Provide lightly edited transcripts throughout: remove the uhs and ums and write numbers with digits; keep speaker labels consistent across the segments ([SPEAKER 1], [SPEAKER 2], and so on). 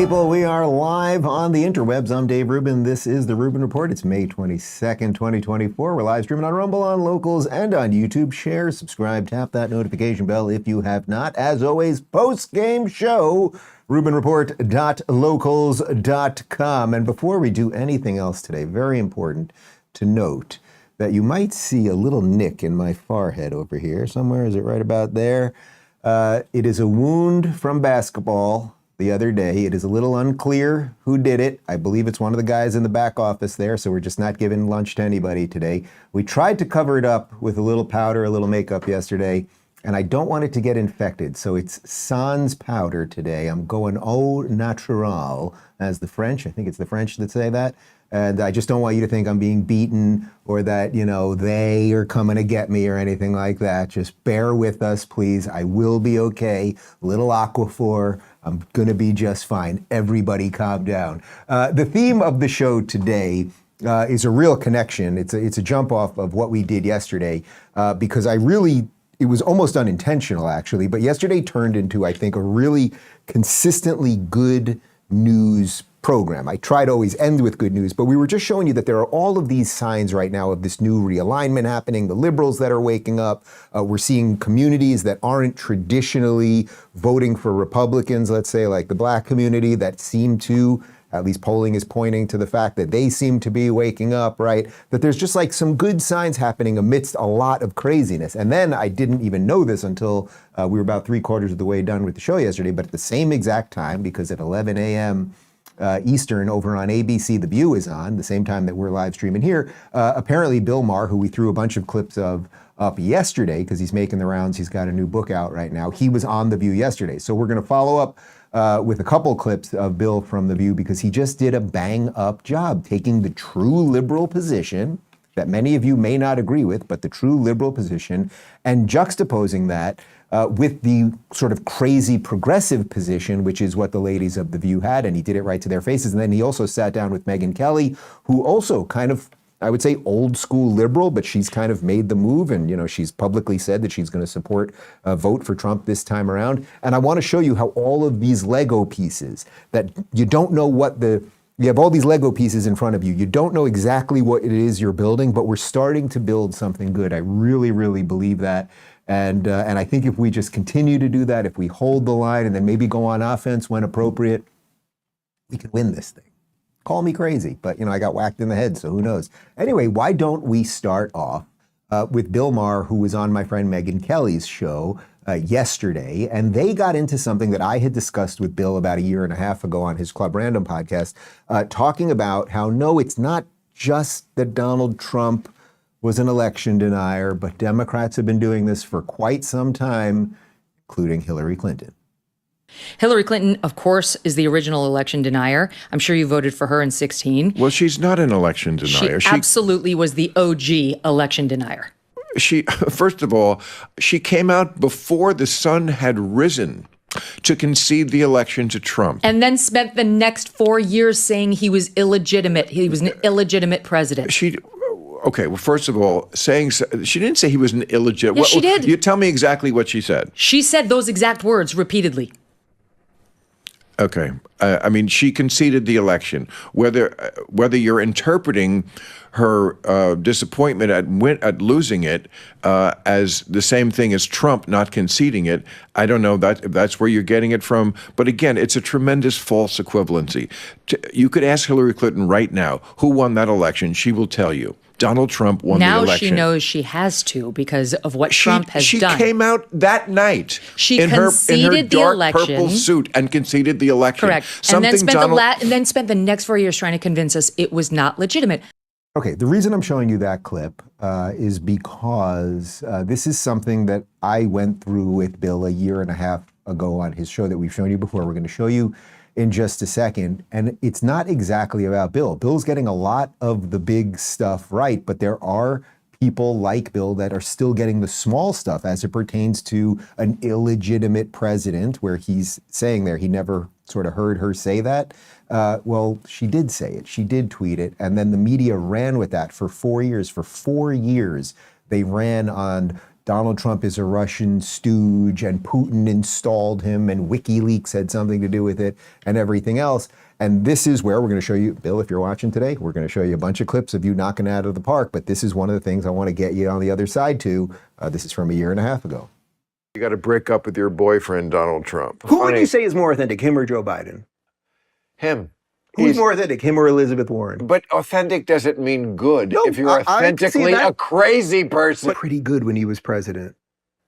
[SPEAKER 1] people. We are live on the interwebs. I'm Dave Rubin. This is the Rubin Report. It's May 22nd, 2024. We're live streaming on Rumble, on Locals, and on YouTube. Share, subscribe, tap that notification bell if you have not. As always, post-game show, rubinreport.locals.com. And before we do anything else today, very important to note that you might see a little nick in my forehead over here. Somewhere, is it right about there? It is a wound from basketball the other day. It is a little unclear who did it. I believe it's one of the guys in the back office there, so we're just not giving lunch to anybody today. We tried to cover it up with a little powder, a little makeup yesterday, and I don't want it to get infected, so it's sans powder today. I'm going au natural, as the French. I think it's the French that say that. And I just don't want you to think I'm being beaten or that, you know, they are coming to get me or anything like that. Just bear with us, please. I will be okay. Little Aquaphor. I'm going to be just fine. Everybody calm down. The theme of the show today is a real connection. It's a jump off of what we did yesterday because it was almost unintentional, actually. But yesterday turned into, I think, a really consistently good news program. I try to always end with good news, but we were just showing you that there are all of these signs right now of this new realignment happening, the liberals that are waking up. We're seeing communities that aren't traditionally voting for Republicans, let's say like the black community, that seem to, at least polling is pointing to the fact that they seem to be waking up, right? That there's just like some good signs happening amidst a lot of craziness. And then I didn't even know this until we were about 3/4 of the way done with the show yesterday, but at the same exact time, because at 11 a.m., Eastern over on ABC, The View is on, the same time that we're live streaming here. Apparently Bill Maher, who we threw a bunch of clips of up yesterday because he's making the rounds, he's got a new book out right now. He was on The View yesterday. So we're going to follow up with a couple clips of Bill from The View because he just did a bang up job taking the true liberal position that many of you may not agree with, but the true liberal position, and juxtaposing that with the sort of crazy progressive position, which is what the ladies of The View had, and he did it right to their faces. And then he also sat down with Megyn Kelly, who also kind of, I would say, old school liberal, but she's kind of made the move, and you know, she's publicly said that she's going to support a vote for Trump this time around. And I want to show you how all of these Lego pieces that you don't know you have all these Lego pieces in front of you. You don't know exactly what it is you're building, but we're starting to build something good. I really, really believe that. And I think if we just continue to do that, if we hold the line and then maybe go on offense when appropriate, we can win this thing. Call me crazy, but you know, I got whacked in the head, so who knows? Anyway, why don't we start off with Bill Maher, who was on my friend Megyn Kelly's show yesterday, and they got into something that I had discussed with Bill about a year and a half ago on his Club Random podcast, talking about how, no, it's not just that Donald Trump was an election denier, but Democrats have been doing this for quite some time, including Hillary Clinton.
[SPEAKER 2] Hillary Clinton, of course, is the original election denier. I'm sure you voted for her in 2016.
[SPEAKER 3] Well, she's not an election denier.
[SPEAKER 2] She absolutely was the OG election denier.
[SPEAKER 3] First of all, she came out before the sun had risen to concede the election to Trump.
[SPEAKER 2] And then spent the next 4 years saying he was illegitimate. He was an illegitimate president.
[SPEAKER 3] Okay, well, first of all, she didn't say he was an illegitimate.
[SPEAKER 2] Yes, she did.
[SPEAKER 3] You tell me exactly what she said.
[SPEAKER 2] She said those exact words repeatedly.
[SPEAKER 3] Okay, I mean, she conceded the election. Whether you're interpreting her disappointment at losing it as the same thing as Trump not conceding it, I don't know if that's where you're getting it from. But again, it's a tremendous false equivalency. You could ask Hillary Clinton right now who won that election. She will tell you. Donald Trump won the election.
[SPEAKER 2] Now she knows she has to because of what Trump has done.
[SPEAKER 3] She came out that night in her dark purple suit and conceded the election.
[SPEAKER 2] Correct. And then spent the next 4 years trying to convince us it was not legitimate.
[SPEAKER 1] Okay, the reason I'm showing you that clip is because this is something that I went through with Bill a year and a half ago on his show that we've shown you before. We're going to show you in just a second. And it's not exactly about Bill. Bill's getting a lot of the big stuff right, but there are people like Bill that are still getting the small stuff as it pertains to an illegitimate president, where he's saying there he never sort of heard her say that. Well, she did say it. She did tweet it. And then the media ran with that for 4 years. For 4 years, they ran on Donald Trump is a Russian stooge and Putin installed him and WikiLeaks had something to do with it and everything else. And this is where we're going to show you, Bill, if you're watching today, we're going to show you a bunch of clips of you knocking it out of the park. But this is one of the things I want to get you on the other side to. This is from a year and a half ago.
[SPEAKER 3] You got to break up with your boyfriend, Donald Trump.
[SPEAKER 4] Who would you say is more authentic, him or Joe Biden?
[SPEAKER 3] Him.
[SPEAKER 4] Who's more authentic, him or Elizabeth Warren?
[SPEAKER 3] But authentic doesn't mean good.
[SPEAKER 4] No,
[SPEAKER 3] if you're
[SPEAKER 4] I
[SPEAKER 3] authentically a crazy person.
[SPEAKER 4] Pretty good when he was president.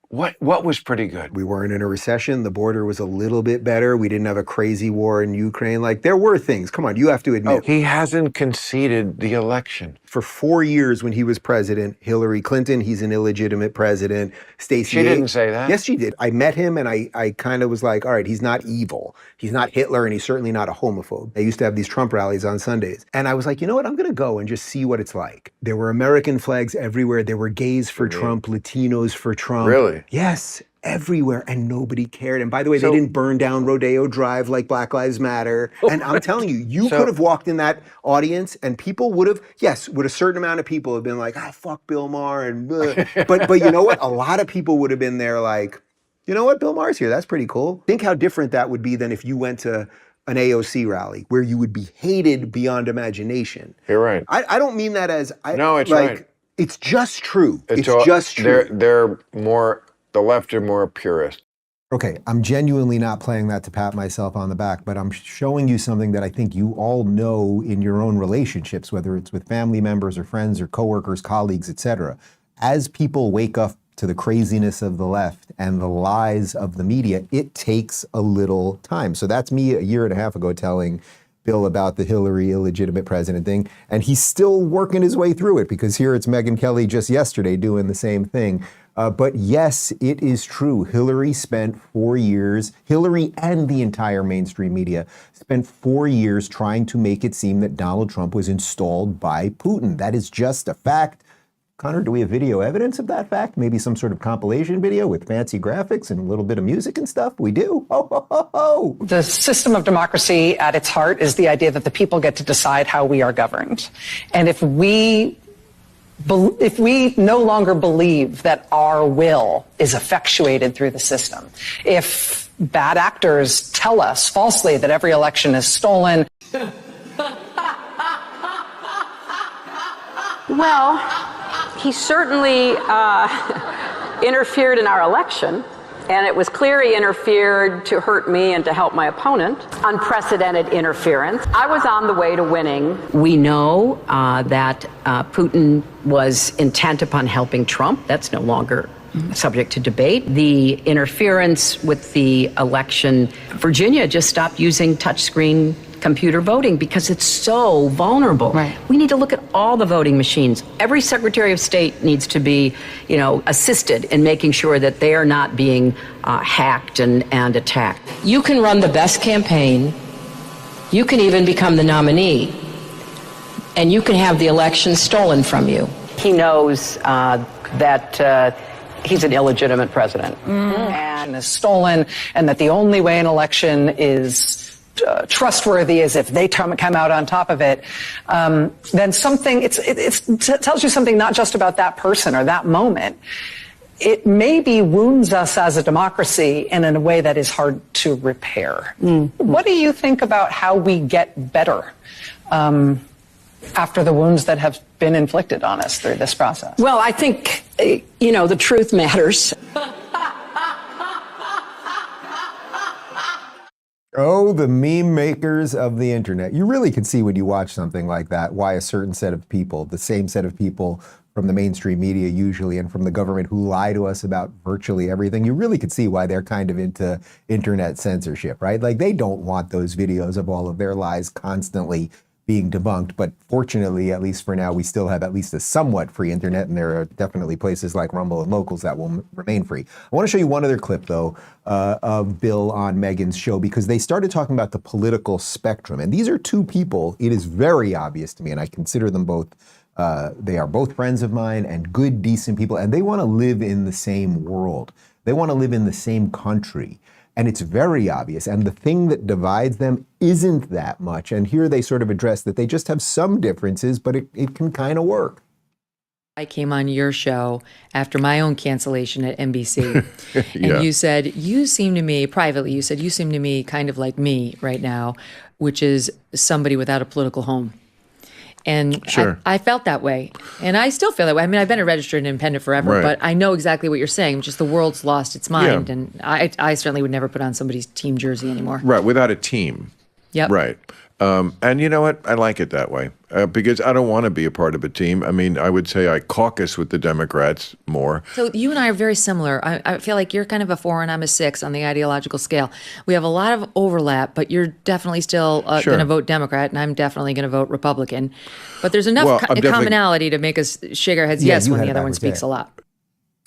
[SPEAKER 3] What was pretty good?
[SPEAKER 4] We weren't in a recession. The border was a little bit better. We didn't have a crazy war in Ukraine. Like, there were things. Come on, you have to admit.
[SPEAKER 3] He hasn't conceded the election.
[SPEAKER 4] For 4 years when he was president, Hillary Clinton, he's an illegitimate president.
[SPEAKER 3] She didn't say that.
[SPEAKER 4] Yes, she did. I met him and I kind of was like, all right, he's not evil. He's not Hitler and he's certainly not a homophobe. They used to have these Trump rallies on Sundays. And I was like, you know what? I'm going to go and just see what it's like. There were American flags everywhere. There were gays for Trump, Latinos for Trump.
[SPEAKER 3] Really?
[SPEAKER 4] Yes. Everywhere, and nobody cared. And by the way, they didn't burn down Rodeo Drive like Black Lives Matter. And I'm telling you, you could have walked in that audience and people would have, yes, would a certain amount of people have been like, fuck Bill Maher. And but you know what? A lot of people would have been there like, you know what? Bill Maher's here. That's pretty cool. Think how different that would be than if you went to an AOC rally where you would be hated beyond imagination.
[SPEAKER 3] You're right.
[SPEAKER 4] I don't mean that as,
[SPEAKER 3] No, it's right.
[SPEAKER 4] It's just true. It's just true.
[SPEAKER 3] They're more... The left are more purist.
[SPEAKER 1] Okay, I'm genuinely not playing that to pat myself on the back, but I'm showing you something that I think you all know in your own relationships, whether it's with family members or friends or coworkers, colleagues, etc. As people wake up to the craziness of the left and the lies of the media, it takes a little time. So that's me a year and a half ago telling Bill about the Hillary illegitimate president thing, and he's still working his way through it because here it's Megyn Kelly just yesterday doing the same thing. But yes, it is true. Hillary spent 4 years, Hillary and the entire mainstream media spent 4 years trying to make it seem that Donald Trump was installed by Putin. That is just a fact. Connor, do we have video evidence of that fact? Maybe some sort of compilation video with fancy graphics and a little bit of music and stuff? We do? Ho, ho, ho, ho.
[SPEAKER 5] The system of democracy at its heart is the idea that the people get to decide how we are governed. And if we no longer believe that our will is effectuated through the system, if bad actors tell us falsely that every election is stolen.
[SPEAKER 6] Well, he certainly interfered in our election. And it was clear he interfered to hurt me and to help my opponent. Unprecedented interference. I was on the way to winning.
[SPEAKER 7] We know that Putin was intent upon helping Trump. That's no longer subject to debate. The interference with the election, Virginia just stopped using touchscreen computer voting because it's so vulnerable.
[SPEAKER 2] Right.
[SPEAKER 7] We need to look at all the voting machines. Every Secretary of State needs to be, assisted in making sure that they are not being hacked and attacked. You can run the best campaign. You can even become the nominee. And you can have the election stolen from you.
[SPEAKER 6] He knows that he's an illegitimate president.
[SPEAKER 5] And is stolen, and that the only way an election is trustworthy is if they come out on top of it, then something, it tells you something not just about that person or that moment. It maybe wounds us as a democracy in a way that is hard to repair. What do you think about how we get better after the wounds that have been inflicted on us through this process?
[SPEAKER 7] Well, I think, the truth matters.
[SPEAKER 1] Oh, the meme makers of the internet. You really can see when you watch something like that why a certain set of people, the same set of people from the mainstream media usually and from the government who lie to us about virtually everything, you really could see why they're kind of into internet censorship, right? Like they don't want those videos of all of their lies constantly being debunked. But fortunately, at least for now, we still have at least a somewhat free internet, and there are definitely places like Rumble and Locals that will remain free. I want to show you one other clip, though, of Bill on Megyn's show, because they started talking about the political spectrum. And these are two people, it is very obvious to me, and I consider them both, they are both friends of mine and good, decent people, and they want to live in the same world. They want to live in the same country. And it's very obvious. And the thing that divides them isn't that much. And here they sort of address that they just have some differences, but it can kind of work.
[SPEAKER 2] I came on your show after my own cancellation at NBC. And you said, you seem to me, privately, you said, you seem to me kind of like me right now, which is somebody without a political home. And I felt that way. And I still feel that way. I mean, I've been a registered independent forever, but I know exactly what you're saying. Just the world's lost its mind. And I certainly would never put on somebody's team jersey anymore.
[SPEAKER 3] Right, without a team.
[SPEAKER 2] Yep.
[SPEAKER 3] Right. And you know what? I like it that way because I don't want to be a part of a team. I mean, I would say I caucus with the Democrats more.
[SPEAKER 2] So you and I are very similar. I feel like you're kind of a 4 and I'm a 6 on the ideological scale. We have a lot of overlap, but you're definitely still going to vote Democrat, and I'm definitely going to vote Republican. But there's enough commonality to make us shake our heads yes when the other one speaks a lot.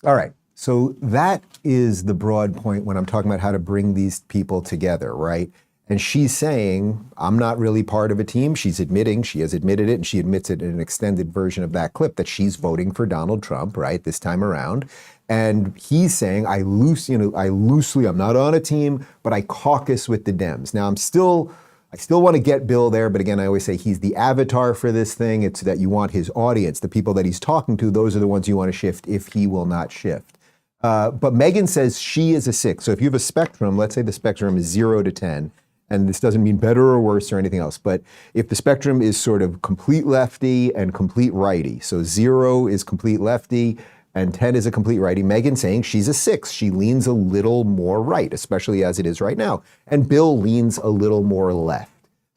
[SPEAKER 1] All right. So that is the broad point when I'm talking about how to bring these people together, right? And she's saying, I'm not really part of a team. She's admitting, she has admitted it, and she admits it in an extended version of that clip, that she's voting for Donald Trump, right, this time around. And he's saying, I'm not on a team, but I caucus with the Dems. Now, I still want to get Bill there, but again, I always say he's the avatar for this thing. It's that you want his audience, the people that he's talking to, those are the ones you want to shift if he will not shift. But Megyn says she is a 6. So if you have a spectrum, let's say the spectrum is 0 to 10, and this doesn't mean better or worse or anything else, but if the spectrum is sort of complete lefty and complete righty, so 0 is complete lefty and 10 is a complete righty, Megyn's saying she's a 6. She leans a little more right, especially as it is right now. And Bill leans a little more left.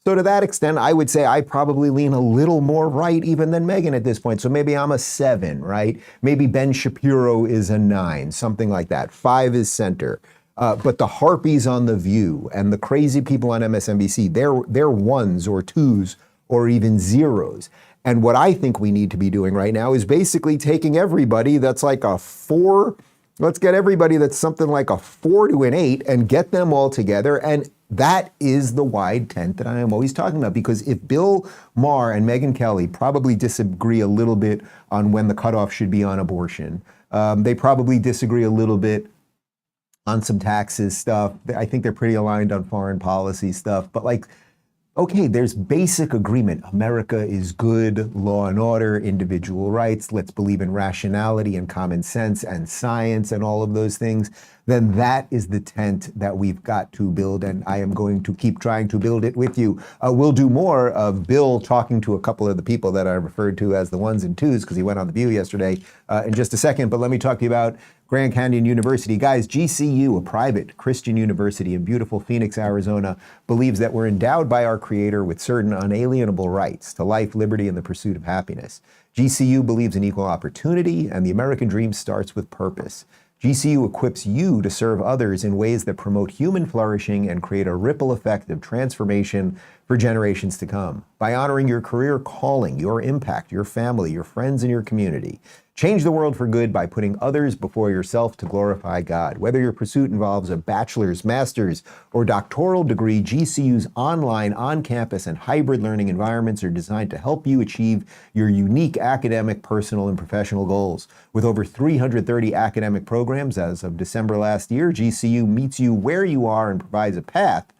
[SPEAKER 1] So to that extent, I would say I probably lean a little more right even than Megyn at this point. So maybe I'm a 7, right? Maybe Ben Shapiro is a 9, something like that. 5 is center. But the harpies on The View and the crazy people on MSNBC, they're 1s or 2s or even 0s. And what I think we need to be doing right now is basically taking everybody that's like a 4, let's get everybody that's something like a 4 to an 8 and get them all together. And that is the wide tent that I am always talking about. Because if Bill Maher and Megyn Kelly probably disagree a little bit on when the cutoff should be on abortion, they probably disagree a little bit on some taxes stuff. I think they're pretty aligned on foreign policy stuff. But like, okay, there's basic agreement. America is good, law and order, individual rights. Let's believe in rationality and common sense and science and all of those things. Then that is the tent that we've got to build. And I am going to keep trying to build it with you. We'll do more of Bill talking to a couple of the people that I referred to as the 1s and 2s, because he went on The View yesterday in just a second. But let me talk to you about Grand Canyon University. Guys, GCU, a private Christian university in beautiful Phoenix, Arizona, believes that we're endowed by our Creator with certain unalienable rights to life, liberty, and the pursuit of happiness. GCU believes in equal opportunity, and the American dream starts with purpose. GCU equips you to serve others in ways that promote human flourishing and create a ripple effect of transformation for generations to come. By honoring your career calling, your impact, your family, your friends, and your community. Change the world for good by putting others before yourself to glorify God. Whether your pursuit involves a bachelor's, master's, or doctoral degree, GCU's online, on-campus, and hybrid learning environments are designed to help you achieve your unique academic, personal, and professional goals. With over 330 academic programs as of December last year, GCU meets you where you are and provides a path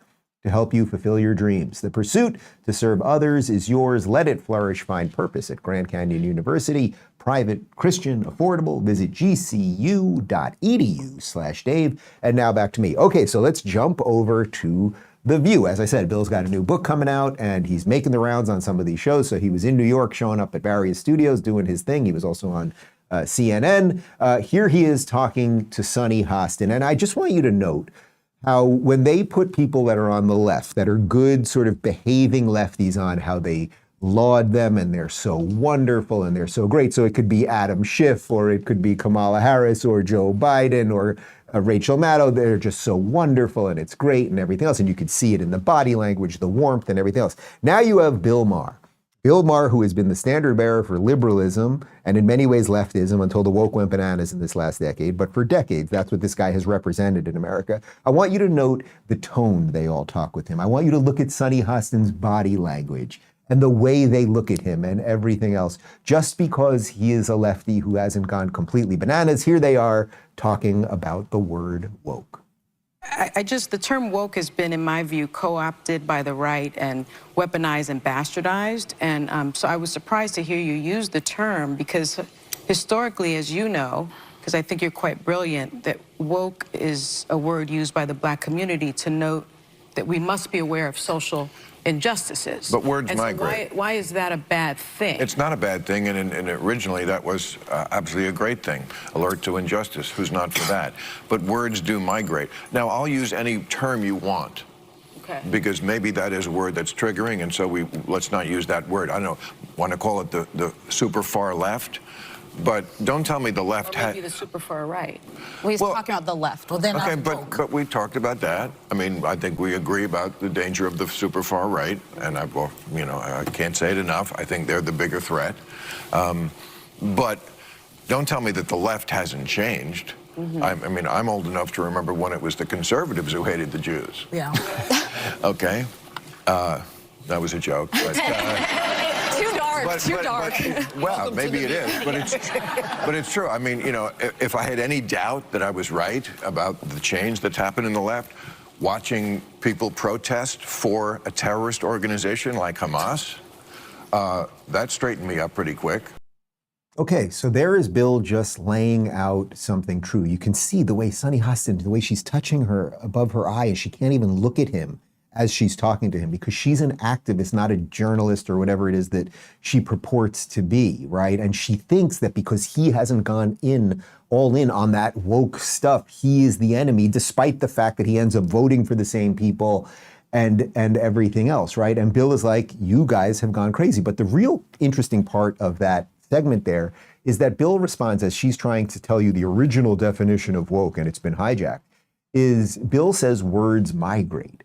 [SPEAKER 1] to help you fulfill your dreams. The pursuit to serve others is yours. Let it flourish. Find purpose at Grand Canyon University. Private, Christian, affordable. Visit gcu.edu/Dave. And now back to me. Okay, so let's jump over to The View. As I said, Bill's got a new book coming out, and he's making the rounds on some of these shows. So he was in New York showing up at various studios doing his thing. He was also on CNN. Here he is talking to Sunny Hostin. And I just want you to note how when they put people that are on the left, that are good sort of behaving lefties on, how they laud them and they're so wonderful and they're so great. So it could be Adam Schiff, or it could be Kamala Harris, or Joe Biden, or Rachel Maddow. They're just so wonderful and it's great and everything else. And you could see it in the body language, the warmth and everything else. Now you have Bill Maher. Bill Maher, who has been the standard bearer for liberalism and in many ways leftism until the woke went bananas in this last decade. But for decades, that's what this guy has represented in America. I want you to note the tone they all talk with him. I want you to look at Sunny Hostin's body language and the way they look at him and everything else. Just because he is a lefty who hasn't gone completely bananas, here they are talking about the word woke.
[SPEAKER 8] The term woke has been, in my view, co-opted by the right and weaponized and bastardized. And so I was surprised to hear you use the term, because historically, as you know, because I think you're quite brilliant, that woke is a word used by the Black community to note that we must be aware of social injustices.
[SPEAKER 3] But words
[SPEAKER 8] and so
[SPEAKER 3] migrate.
[SPEAKER 8] why is that a bad thing?
[SPEAKER 3] It's not a bad thing, and originally that was absolutely a great thing. Alert to injustice, who's not for that? But words do migrate. Now, I'll use any term you want.
[SPEAKER 8] Okay.
[SPEAKER 3] Because maybe that is a word that's triggering, and so let's not use that word. I don't know, want to call it the super far left, but don't tell me the left
[SPEAKER 8] Or maybe the super far right.
[SPEAKER 9] Well, he's talking about the left. Well, then
[SPEAKER 3] okay, but we talked about that. I mean, I think we agree about the danger of the super far right, and I can't say it enough. I think they're the bigger threat. But don't tell me that the left hasn't changed. I mean, I'm old enough to remember when it was the conservatives who hated the Jews.
[SPEAKER 9] Yeah.
[SPEAKER 3] Okay, that was a joke. But,
[SPEAKER 9] Too dark. Too dark.
[SPEAKER 3] Well, maybe it is, but it's true. I mean, if I had any doubt that I was right about the change that's happened in the left, watching people protest for a terrorist organization like Hamas, that straightened me up pretty quick.
[SPEAKER 1] Okay, so there is Bill just laying out something true. You can see the way Sunny Hostin, the way she's touching her above her eye, and she can't even look at him as she's talking to him because she's an activist, not a journalist or whatever it is that she purports to be, right? And she thinks that because he hasn't gone all in on that woke stuff, he is the enemy, despite the fact that he ends up voting for the same people and everything else, right? And Bill is like, you guys have gone crazy. But the real interesting part of that segment there is that Bill responds as she's trying to tell you the original definition of woke, and it's been hijacked, is Bill says words migrate.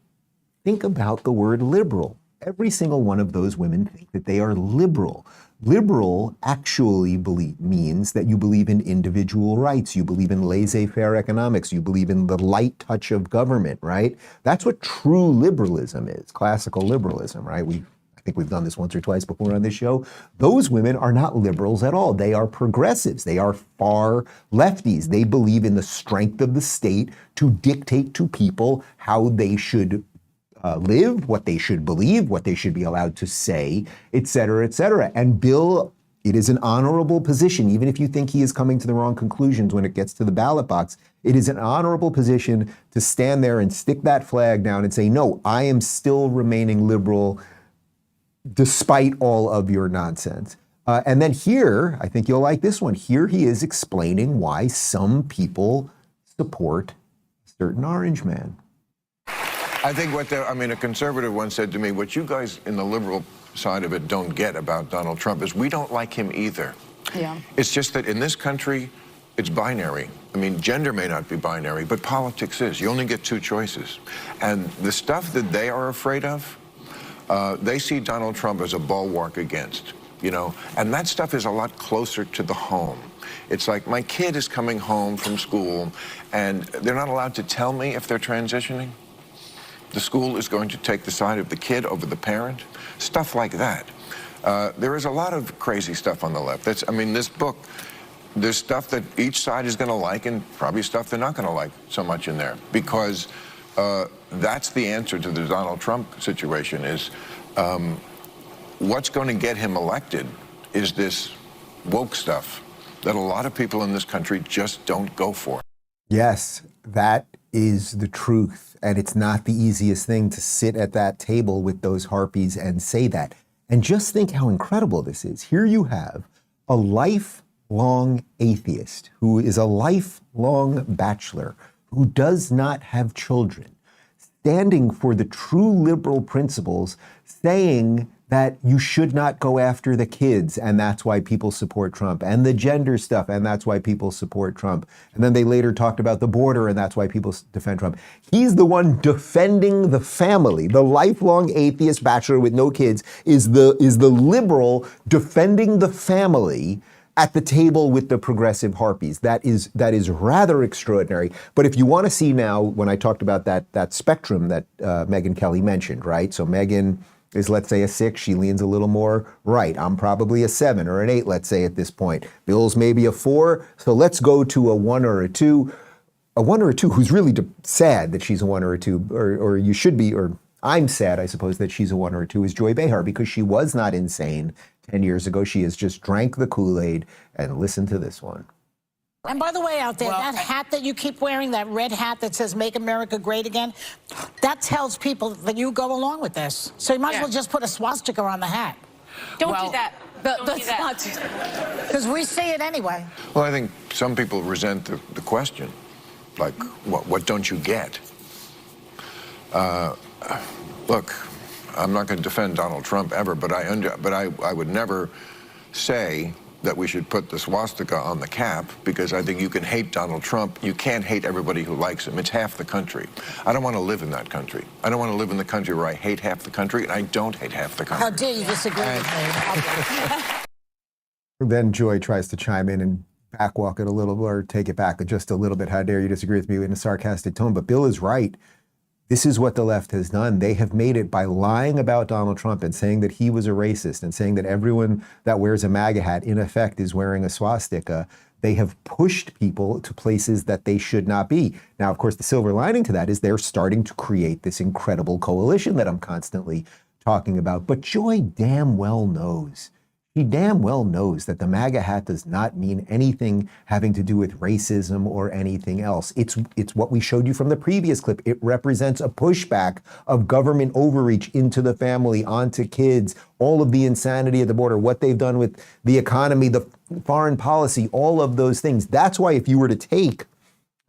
[SPEAKER 1] Think about the word liberal. Every single one of those women think that they are liberal. Liberal actually means that you believe in individual rights, you believe in laissez-faire economics, you believe in the light touch of government, right? That's what true liberalism is, classical liberalism, right? I think we've done this once or twice before on this show. Those women are not liberals at all. They are progressives. They are far lefties. They believe in the strength of the state to dictate to people how they should live, what they should believe, what they should be allowed to say, et cetera, et cetera. And Bill, it is an honorable position, even if you think he is coming to the wrong conclusions when it gets to the ballot box. It is an honorable position to stand there and stick that flag down and say, no, I am still remaining liberal despite all of your nonsense. And then here, I think you'll like this one. Here he is explaining why some people support a certain orange man.
[SPEAKER 3] I think a conservative once said to me, what you guys in the liberal side of it don't get about Donald Trump is we don't like him either.
[SPEAKER 9] Yeah.
[SPEAKER 3] It's just that in this country, it's binary. I mean, gender may not be binary, but politics is. You only get two choices. And the stuff that they are afraid of, they see Donald Trump as a bulwark against, and that stuff is a lot closer to the home. It's like my kid is coming home from school and they're not allowed to tell me if they're transitioning. The school is going to take the side of the kid over the parent, stuff like that. There is a lot of crazy stuff on the left. This book, there's stuff that each side is going to like and probably stuff they're not going to like so much in there because that's the answer to the Donald Trump situation is what's going to get him elected is this woke stuff that a lot of people in this country just don't go for.
[SPEAKER 1] Yes, that is the truth. And it's not the easiest thing to sit at that table with those harpies and say that. And just think how incredible this is. Here you have a lifelong atheist who is a lifelong bachelor who does not have children, standing for the true liberal principles, saying that you should not go after the kids, and that's why people support Trump, and the gender stuff, and that's why people support Trump. And then they later talked about the border, and that's why people defend Trump. He's the one defending the family. The lifelong atheist bachelor with no kids is the liberal defending the family at the table with the progressive harpies. That is rather extraordinary. But if you want to see now, when I talked about that spectrum that Megyn Kelly mentioned, right? So Megyn is, let's say, a 6. She leans a little more right. I'm probably a 7 or an 8, let's say, at this point. Bill's maybe a 4. So let's go to a 1 or a 2. A 1 or a 2 who's really sad that she's a 1 or a 2, or you should be, or I'm sad, I suppose, that she's a 1 or a 2, is Joy Behar, because she was not insane 10 years ago. She has just drank the Kool-Aid, and listen to this one.
[SPEAKER 10] And by the way, out there, that hat that you keep wearing, that red hat that says Make America Great Again, that tells people that you go along with this. So you might as well just put a swastika on the hat.
[SPEAKER 9] Don't do that. Let's not do that.
[SPEAKER 10] Because we see it anyway.
[SPEAKER 3] Well, I think some people resent the question, like, what don't you get? Look, I'm not going to defend Donald Trump ever, but I would never say that we should put the swastika on the cap, because I think you can hate Donald Trump. You can't hate everybody who likes him. It's half the country. I don't want to live in that country. I don't want to live in the country where I hate half the country, and I don't hate half the country.
[SPEAKER 10] How dare you disagree with me?
[SPEAKER 1] Then Joy tries to chime in and backwalk it a little, or take it back just a little bit. How dare you disagree with me in a sarcastic tone? But Bill is right. This is what the left has done. They have made it by lying about Donald Trump and saying that he was a racist and saying that everyone that wears a MAGA hat, in effect, is wearing a swastika. They have pushed people to places that they should not be. Now, of course, the silver lining to that is they're starting to create this incredible coalition that I'm constantly talking about. But Joy damn well knows. She damn well knows that the MAGA hat does not mean anything having to do with racism or anything else. It's what we showed you from the previous clip. It represents a pushback of government overreach into the family, onto kids, all of the insanity at the border, what they've done with the economy, the foreign policy, all of those things. That's why if you were to take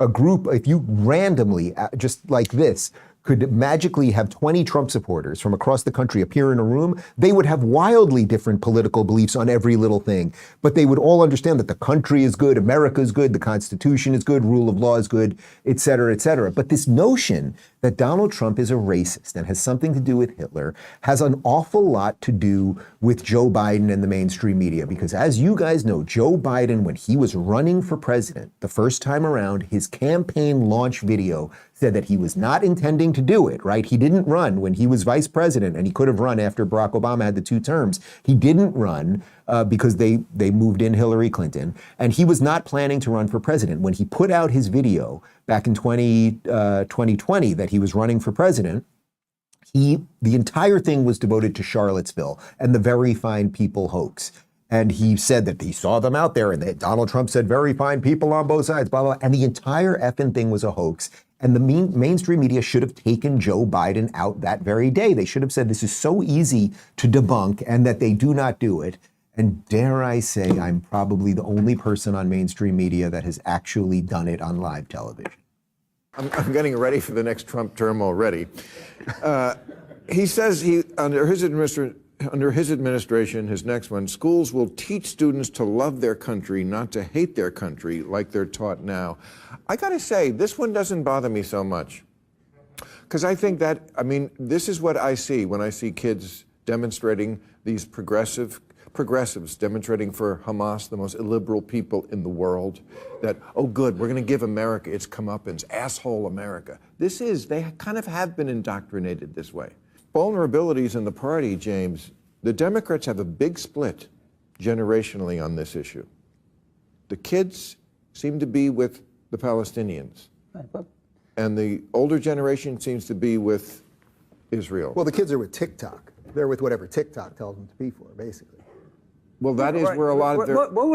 [SPEAKER 1] a group, if you randomly, just like this, could magically have 20 Trump supporters from across the country appear in a room, they would have wildly different political beliefs on every little thing. But they would all understand that the country is good, America is good, the Constitution is good, rule of law is good, et cetera, et cetera. But this notion that Donald Trump is a racist and has something to do with Hitler has an awful lot to do with Joe Biden and the mainstream media. Because as you guys know, Joe Biden, when he was running for president the first time around, his campaign launch video said that he was not intending to do it, right? He didn't run when he was vice president, and he could have run after Barack Obama had the 2 terms. He didn't run because they moved in Hillary Clinton, and he was not planning to run for president. When he put out his video back in 2020 that he was running for president, the entire thing was devoted to Charlottesville and the very fine people hoax. And he said that he saw them out there, and that Donald Trump said very fine people on both sides, blah, blah, blah. And the entire effing thing was a hoax. And the mainstream media should have taken Joe Biden out that very day. They should have said this is so easy to debunk and that they do not do it. And dare I say, I'm probably the only person on mainstream media that has actually done it on live television.
[SPEAKER 3] I'm getting ready for the next Trump term already. He says under his administration, his next one, schools will teach students to love their country, not to hate their country like they're taught now. I got to say, this one doesn't bother me so much. Because I think that, this is what I see when I see kids demonstrating, these progressives demonstrating for Hamas, the most illiberal people in the world, that, oh good, we're going to give America its comeuppance, asshole America. They kind of have been indoctrinated this way. Vulnerabilities in the party, James, the Democrats have a big split generationally on this issue. The kids seem to be with the Palestinians, and the older generation seems to be with Israel.
[SPEAKER 4] Well, the kids are with TikTok. They're with whatever TikTok tells them to be for, basically.
[SPEAKER 3] Well, that is where a lot of their...
[SPEAKER 11] What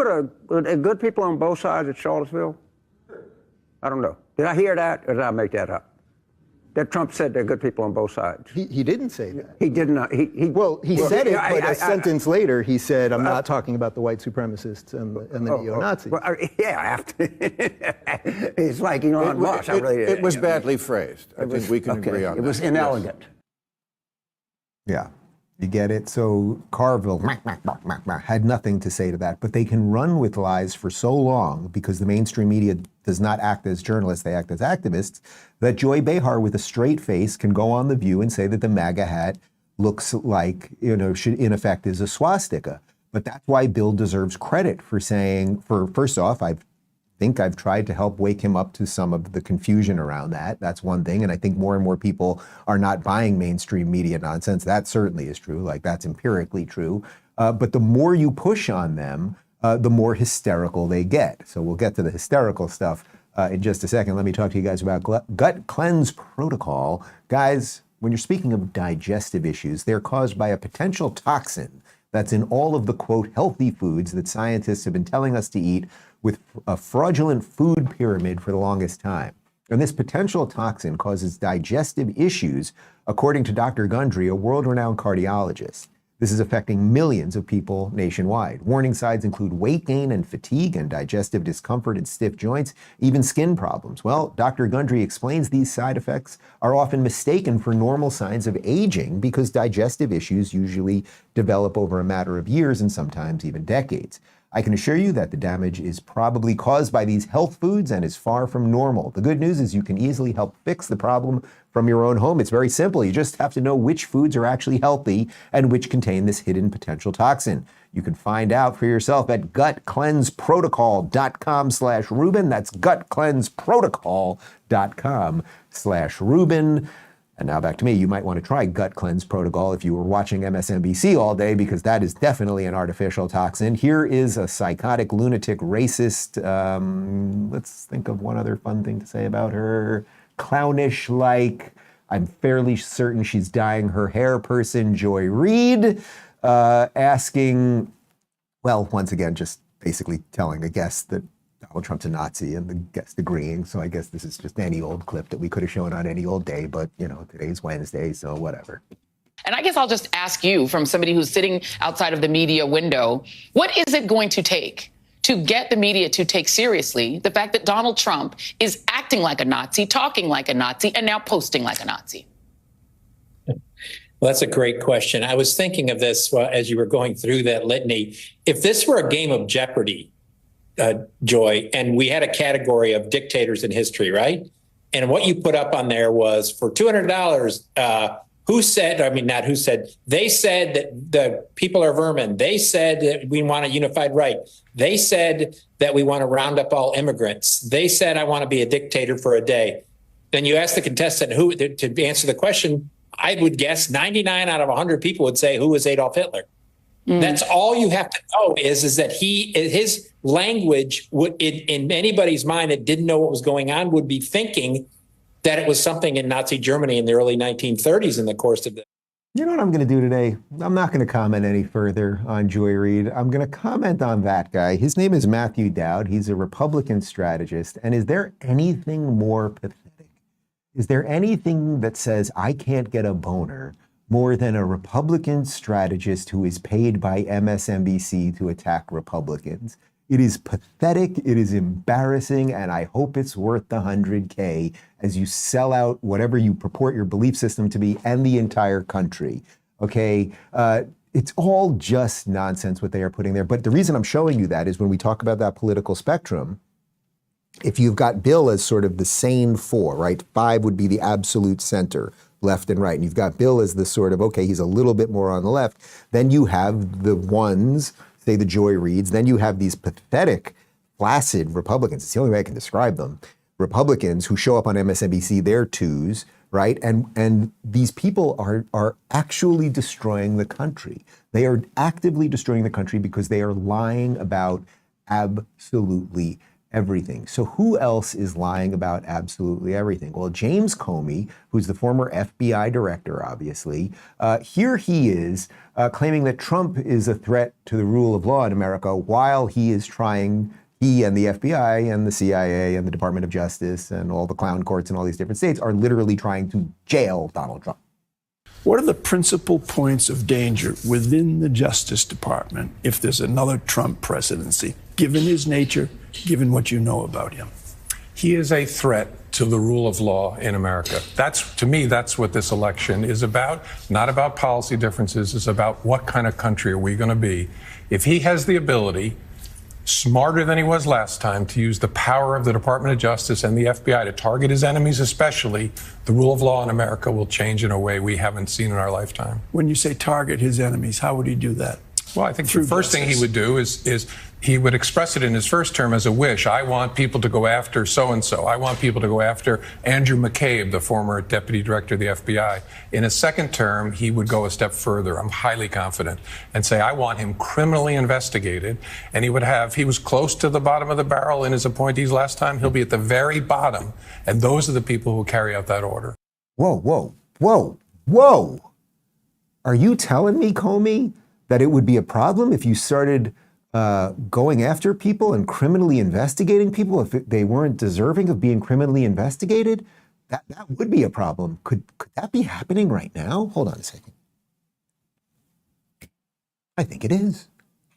[SPEAKER 11] would good people on both sides of Charlottesville? I don't know. Did I hear that, or did I make that up? That Trump said there are good people on both sides.
[SPEAKER 4] He didn't say that.
[SPEAKER 11] He did not. He
[SPEAKER 4] said it, but a sentence later he said, I'm not talking about the white supremacists and the neo-Nazis.
[SPEAKER 11] After it's like Elon Musk.
[SPEAKER 3] It was badly phrased. I think we can agree on that.
[SPEAKER 11] It was inelegant.
[SPEAKER 1] Yeah, you get it? So Carville had nothing to say to that, but they can run with lies for so long because the mainstream media does not act as journalists, they act as activists, that Joy Behar with a straight face can go on The View and say that the MAGA hat looks like, should in effect is a swastika. But that's why Bill deserves credit for saying, first off, I think I've tried to help wake him up to some of the confusion around that. That's one thing. And I think more and more people are not buying mainstream media nonsense. That certainly is true. Like that's empirically true. But the more you push on them, the more hysterical they get. So we'll get to the hysterical stuff in just a second. Let me talk to you guys about gut cleanse protocol. Guys, when you're speaking of digestive issues, they're caused by a potential toxin that's in all of the, quote, healthy foods that scientists have been telling us to eat with a fraudulent food pyramid for the longest time. And this potential toxin causes digestive issues, according to Dr. Gundry, a world-renowned cardiologist. This is affecting millions of people nationwide. Warning signs include weight gain and fatigue and digestive discomfort and stiff joints, even skin problems. Well, Dr. Gundry explains these side effects are often mistaken for normal signs of aging because digestive issues usually develop over a matter of years and sometimes even decades. I can assure you that the damage is probably caused by these health foods and is far from normal. The good news is you can easily help fix the problem from your own home. It's very simple. You just have to know which foods are actually healthy and which contain this hidden potential toxin. You can find out for yourself at gutcleanseprotocol.com/Rubin. That's gutcleanseprotocol.com/Rubin. And now back to me. You might want to try Gut Cleanse Protocol if you were watching MSNBC all day, because that is definitely an artificial toxin. Here is a psychotic, lunatic, racist, let's think of one other fun thing to say about her, clownish-like, I'm fairly certain she's dyeing her hair person, Joy Reid, asking, well, once again, just basically telling a guest that Donald Trump's a Nazi and the guest agreeing. So I guess this is just any old clip that we could have shown on any old day, but you know, today's Wednesday, so whatever.
[SPEAKER 9] And I guess I'll just ask you, from somebody who's sitting outside of the media window, what is it going to take to get the media to take seriously the fact that Donald Trump is acting like a Nazi, talking like a Nazi, and now posting like a Nazi?
[SPEAKER 12] Well, that's a great question. I was thinking of this as you were going through that litany. If this were a game of Jeopardy, Joy, and we had a category of dictators in history, right? And what you put up on there was for $200, who said, I mean, not who said, they said that the people are vermin. They said that we want a unified right. They said that we want to round up all immigrants. They said, I want to be a dictator for a day. Then you ask the contestant who to answer the question. I would guess 99 out of 100 people would say, who was Adolf Hitler? That's all you have to know is that his language would, in anybody's mind that didn't know what was going on, would be thinking that it was something in Nazi Germany in the early 1930s in the course of the.
[SPEAKER 1] You know what I'm going to do today? I'm not going to comment any further on Joy Reid. I'm going to comment on that guy. His name is Matthew Dowd. He's a Republican strategist. And is there anything more pathetic? Is there anything that says I can't get a boner more than a Republican strategist who is paid by MSNBC to attack Republicans? It is pathetic, it is embarrassing, and I hope it's worth the $100K as you sell out whatever you purport your belief system to be and the entire country, okay? It's all just nonsense what they are putting there. But the reason I'm showing you that is when we talk about that political spectrum, if you've got Bill as sort of the sane four, right? 5 would be the absolute center, left and right. And you've got Bill as the sort of, okay, he's a little bit more on the left. Then you have the ones, say the Joy Reids. Then you have these pathetic, flaccid Republicans. It's the only way I can describe them. Republicans who show up on MSNBC, they're 2s, right? And these people are actually destroying the country. They are actively destroying the country because they are lying about absolutely everything. So who else is lying about absolutely everything? Well, James Comey, who's the former FBI director, obviously, here he is claiming that Trump is a threat to the rule of law in America while he is trying, he and the FBI and the CIA and the Department of Justice and all the clown courts in all these different states are literally trying to jail Donald Trump.
[SPEAKER 13] What are the principal points of danger within the Justice Department if there's another Trump presidency, given his nature, given what you know about him?
[SPEAKER 14] He is a threat to the rule of law in America. To me, that's what this election is about. Not about policy differences. It's about what kind of country are we going to be. If he has the ability, smarter than he was last time, to use the power of the Department of Justice and the FBI to target his enemies especially, the rule of law in America will change in a way we haven't seen in our lifetime.
[SPEAKER 13] When you say target his enemies, how would he do that?
[SPEAKER 14] Well, I think the first thing he would do is he would express it in his first term as a wish. I want people to go after so-and-so. I want people to go after Andrew McCabe, the former deputy director of the FBI. In his second term, he would go a step further, I'm highly confident, and say, I want him criminally investigated. And he was close to the bottom of the barrel in his appointees last time. He'll be at the very bottom. And those are the people who carry out that order.
[SPEAKER 1] Whoa, whoa, whoa, whoa. Are you telling me, Comey, that it would be a problem if you started going after people and criminally investigating people if they weren't deserving of being criminally investigated? That would be a problem. Could that be happening right now? Hold on a second. I think it is.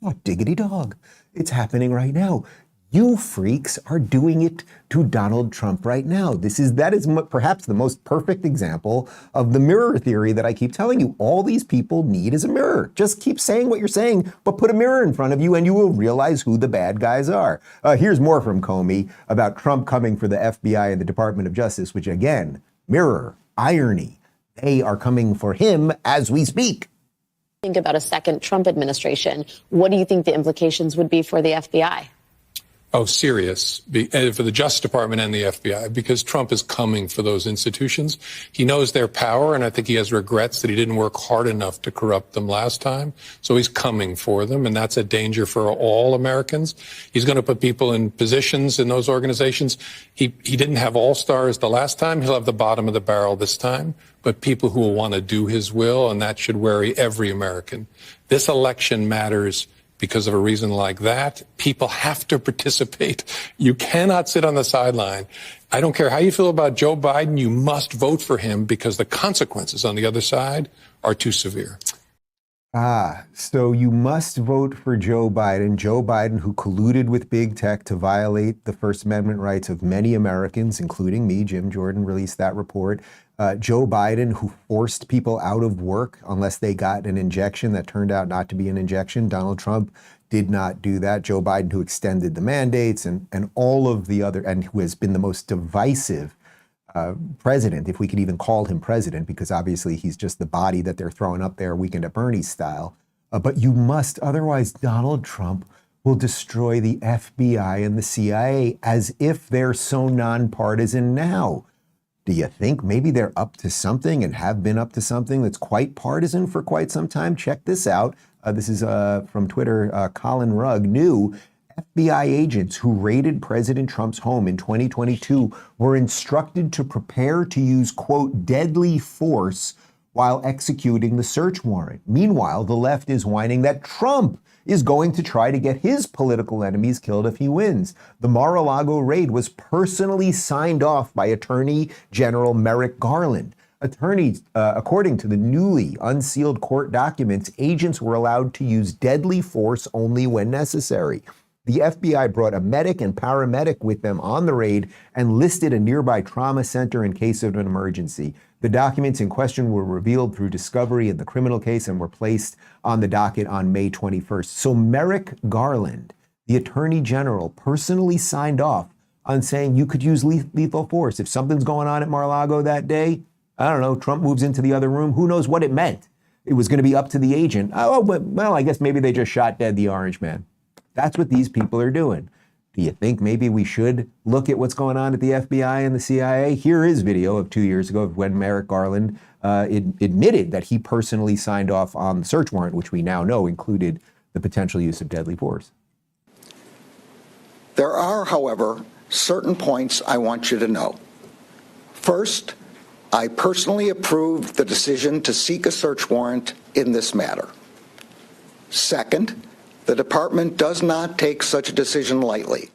[SPEAKER 1] Oh, diggity dog. It's happening right now. You freaks are doing it to Donald Trump right now. That is perhaps the most perfect example of the mirror theory that I keep telling you. All these people need is a mirror. Just keep saying what you're saying, but put a mirror in front of you and you will realize who the bad guys are. Here's more from Comey about Trump coming for the FBI and the Department of Justice, which again, mirror, irony. They are coming for him as we speak.
[SPEAKER 15] Think about a second Trump administration. What do you think the implications would be for the FBI?
[SPEAKER 14] Oh, serious, for the Justice Department and the FBI, because Trump is coming for those institutions. He knows their power, and I think he has regrets that he didn't work hard enough to corrupt them last time. So he's coming for them, and that's a danger for all Americans. He's going to put people in positions in those organizations. He didn't have all-stars the last time. He'll have the bottom of the barrel this time, but people who will want to do his will, and that should worry every American. This election matters. Because of a reason like that, people have to participate. You cannot sit on the sideline. I don't care how you feel about Joe Biden, you must vote for him because the consequences on the other side are too severe.
[SPEAKER 1] So you must vote for Joe Biden, who colluded with big tech to violate the First Amendment rights of many Americans, including me. Jim Jordan released that report. Joe Biden, who forced people out of work unless they got an injection that turned out not to be an injection. Donald Trump did not do that. Joe Biden, who extended the mandates and all of the other, and who has been the most divisive president, if we could even call him president, because obviously he's just the body that they're throwing up there Weekend at Bernie's style. But you must, otherwise Donald Trump will destroy the FBI and the CIA as if they're so nonpartisan now. Do you think maybe they're up to something and have been up to something that's quite partisan for quite some time? Check this out. This is from Twitter, Colin Rugg. New FBI agents who raided President Trump's home in 2022 were instructed to prepare to use, quote, deadly force while executing the search warrant. Meanwhile, the left is whining that Trump is going to try to get his political enemies killed if he wins. The Mar-a-Lago raid was personally signed off by Attorney General Merrick Garland. According to the newly unsealed court documents, agents were allowed to use deadly force only when necessary. The FBI brought a medic and paramedic with them on the raid and listed a nearby trauma center in case of an emergency. The documents in question were revealed through discovery in the criminal case and were placed on the docket on May 21st. So Merrick Garland, the Attorney General, personally signed off on saying you could use lethal force. If something's going on at Mar-a-Lago that day, I don't know, Trump moves into the other room, who knows what it meant? It was going to be up to the agent. Well, I guess maybe they just shot dead the orange man. That's what these people are doing. Do you think maybe we should look at what's going on at the FBI and the CIA? Here is video of 2 years ago of when Merrick Garland admitted that he personally signed off on the search warrant, which we now know included the potential use of deadly force.
[SPEAKER 16] There are, however, certain points I want you to know. First, I personally approved the decision to seek a search warrant in this matter. Second, the department does not take such a decision lightly.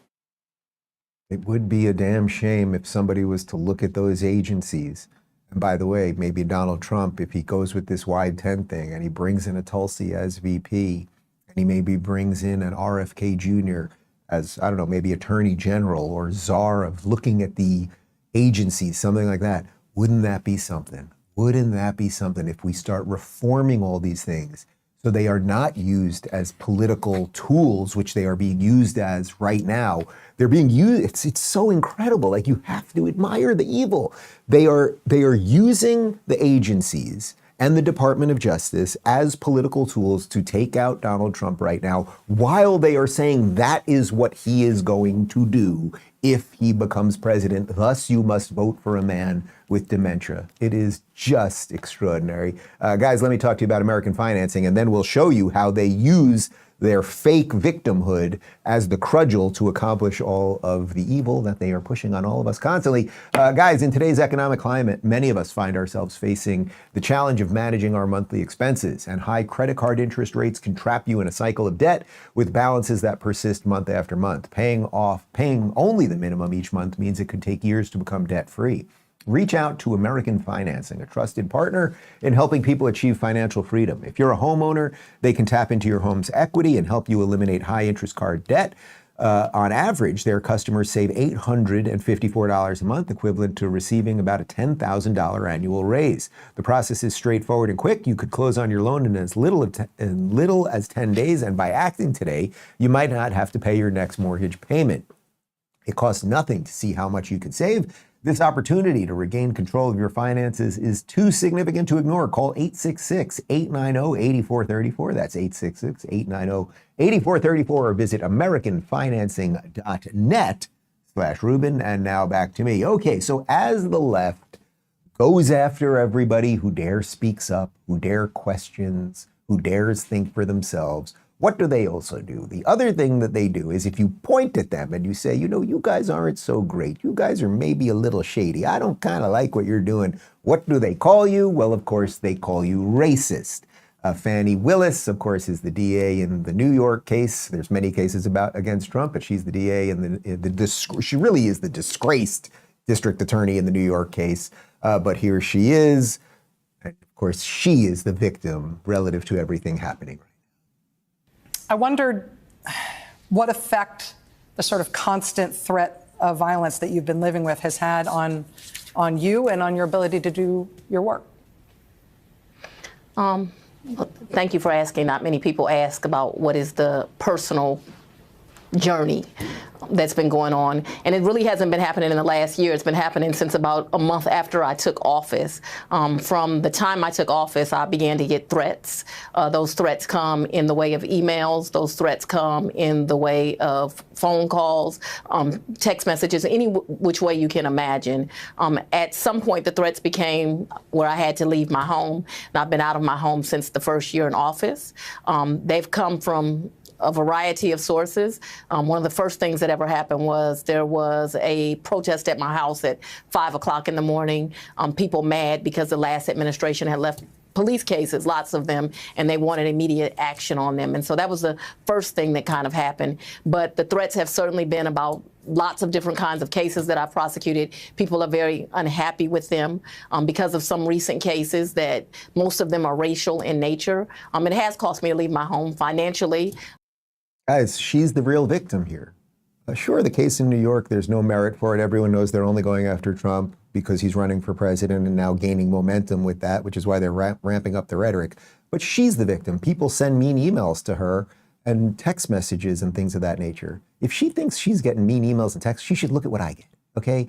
[SPEAKER 1] It would be a damn shame if somebody was to look at those agencies. And by the way, maybe Donald Trump, if he goes with this wide tent thing and he brings in a Tulsi as VP, and he maybe brings in an RFK Jr. as, I don't know, maybe Attorney General or czar of looking at the agencies, something like that. Wouldn't that be something? Wouldn't that be something if we start reforming all these things so they are not used as political tools, which they are being used as right now? They're being used, it's so incredible. Like, you have to admire the evil. They are using the agencies and the Department of Justice as political tools to take out Donald Trump right now, while they are saying that is what he is going to do if he becomes president. Thus, you must vote for a man with dementia. It is just extraordinary. Guys, let me talk to you about American financing, and then we'll show you how they use their fake victimhood as the cudgel to accomplish all of the evil that they are pushing on all of us constantly. Guys, in today's economic climate, many of us find ourselves facing the challenge of managing our monthly expenses, and high credit card interest rates can trap you in a cycle of debt with balances that persist month after month. Paying only the minimum each month means it could take years to become debt-free. Reach out to American Financing, a trusted partner in helping people achieve financial freedom. If you're a homeowner, they can tap into your home's equity and help you eliminate high interest card debt. On average, their customers save $854 a month, equivalent to receiving about a $10,000 annual raise. The process is straightforward and quick. You could close on your loan in as little as 10 days, and by acting today, you might not have to pay your next mortgage payment. It costs nothing to see how much you could save. This opportunity to regain control of your finances is too significant to ignore. Call 866-890-8434. That's 866-890-8434, or visit AmericanFinancing.net/Rubin. And now back to me. Okay, so as the left goes after everybody who dares speaks up, who dare questions, who dares think for themselves, what do they also do? The other thing that they do is if you point at them and you say, you know, you guys aren't so great. You guys are maybe a little shady. I don't kind of like what you're doing. What do they call you? Well, of course, they call you racist. Fani Willis, of course, is the DA in the New York case. There's many cases against Trump, but she's the DA and she really is the disgraced district attorney in the New York case. But here she is. And of course, she is the victim relative to everything happening.
[SPEAKER 5] I wondered what effect the sort of constant threat of violence that you've been living with has had on you and on your ability to do your work.
[SPEAKER 7] Well, thank you for asking. Not many people ask about what is the personal journey that's been going on. And it really hasn't been happening in the last year. It's been happening since about a month after I took office. From the time I took office, I began to get threats. Those threats come in the way of emails. Those threats come in the way of phone calls, text messages, any which way you can imagine. At some point, the threats became where I had to leave my home. And I've been out of my home since the first year in office. They've come from a variety of sources. One of the first things that ever happened was there was a protest at my house at 5 o'clock in the morning. People mad because the last administration had left police cases, lots of them, and they wanted immediate action on them. And so that was the first thing that kind of happened. But the threats have certainly been about lots of different kinds of cases that I've prosecuted. People are very unhappy with them because of some recent cases that most of them are racial in nature. It has cost me to leave my home financially.
[SPEAKER 1] Guys, she's the real victim here. Sure, the case in New York, there's no merit for it. Everyone knows they're only going after Trump because he's running for president and now gaining momentum with that, which is why they're ramping up the rhetoric. But she's the victim. People send mean emails to her and text messages and things of that nature. If she thinks she's getting mean emails and texts, she should look at what I get, okay?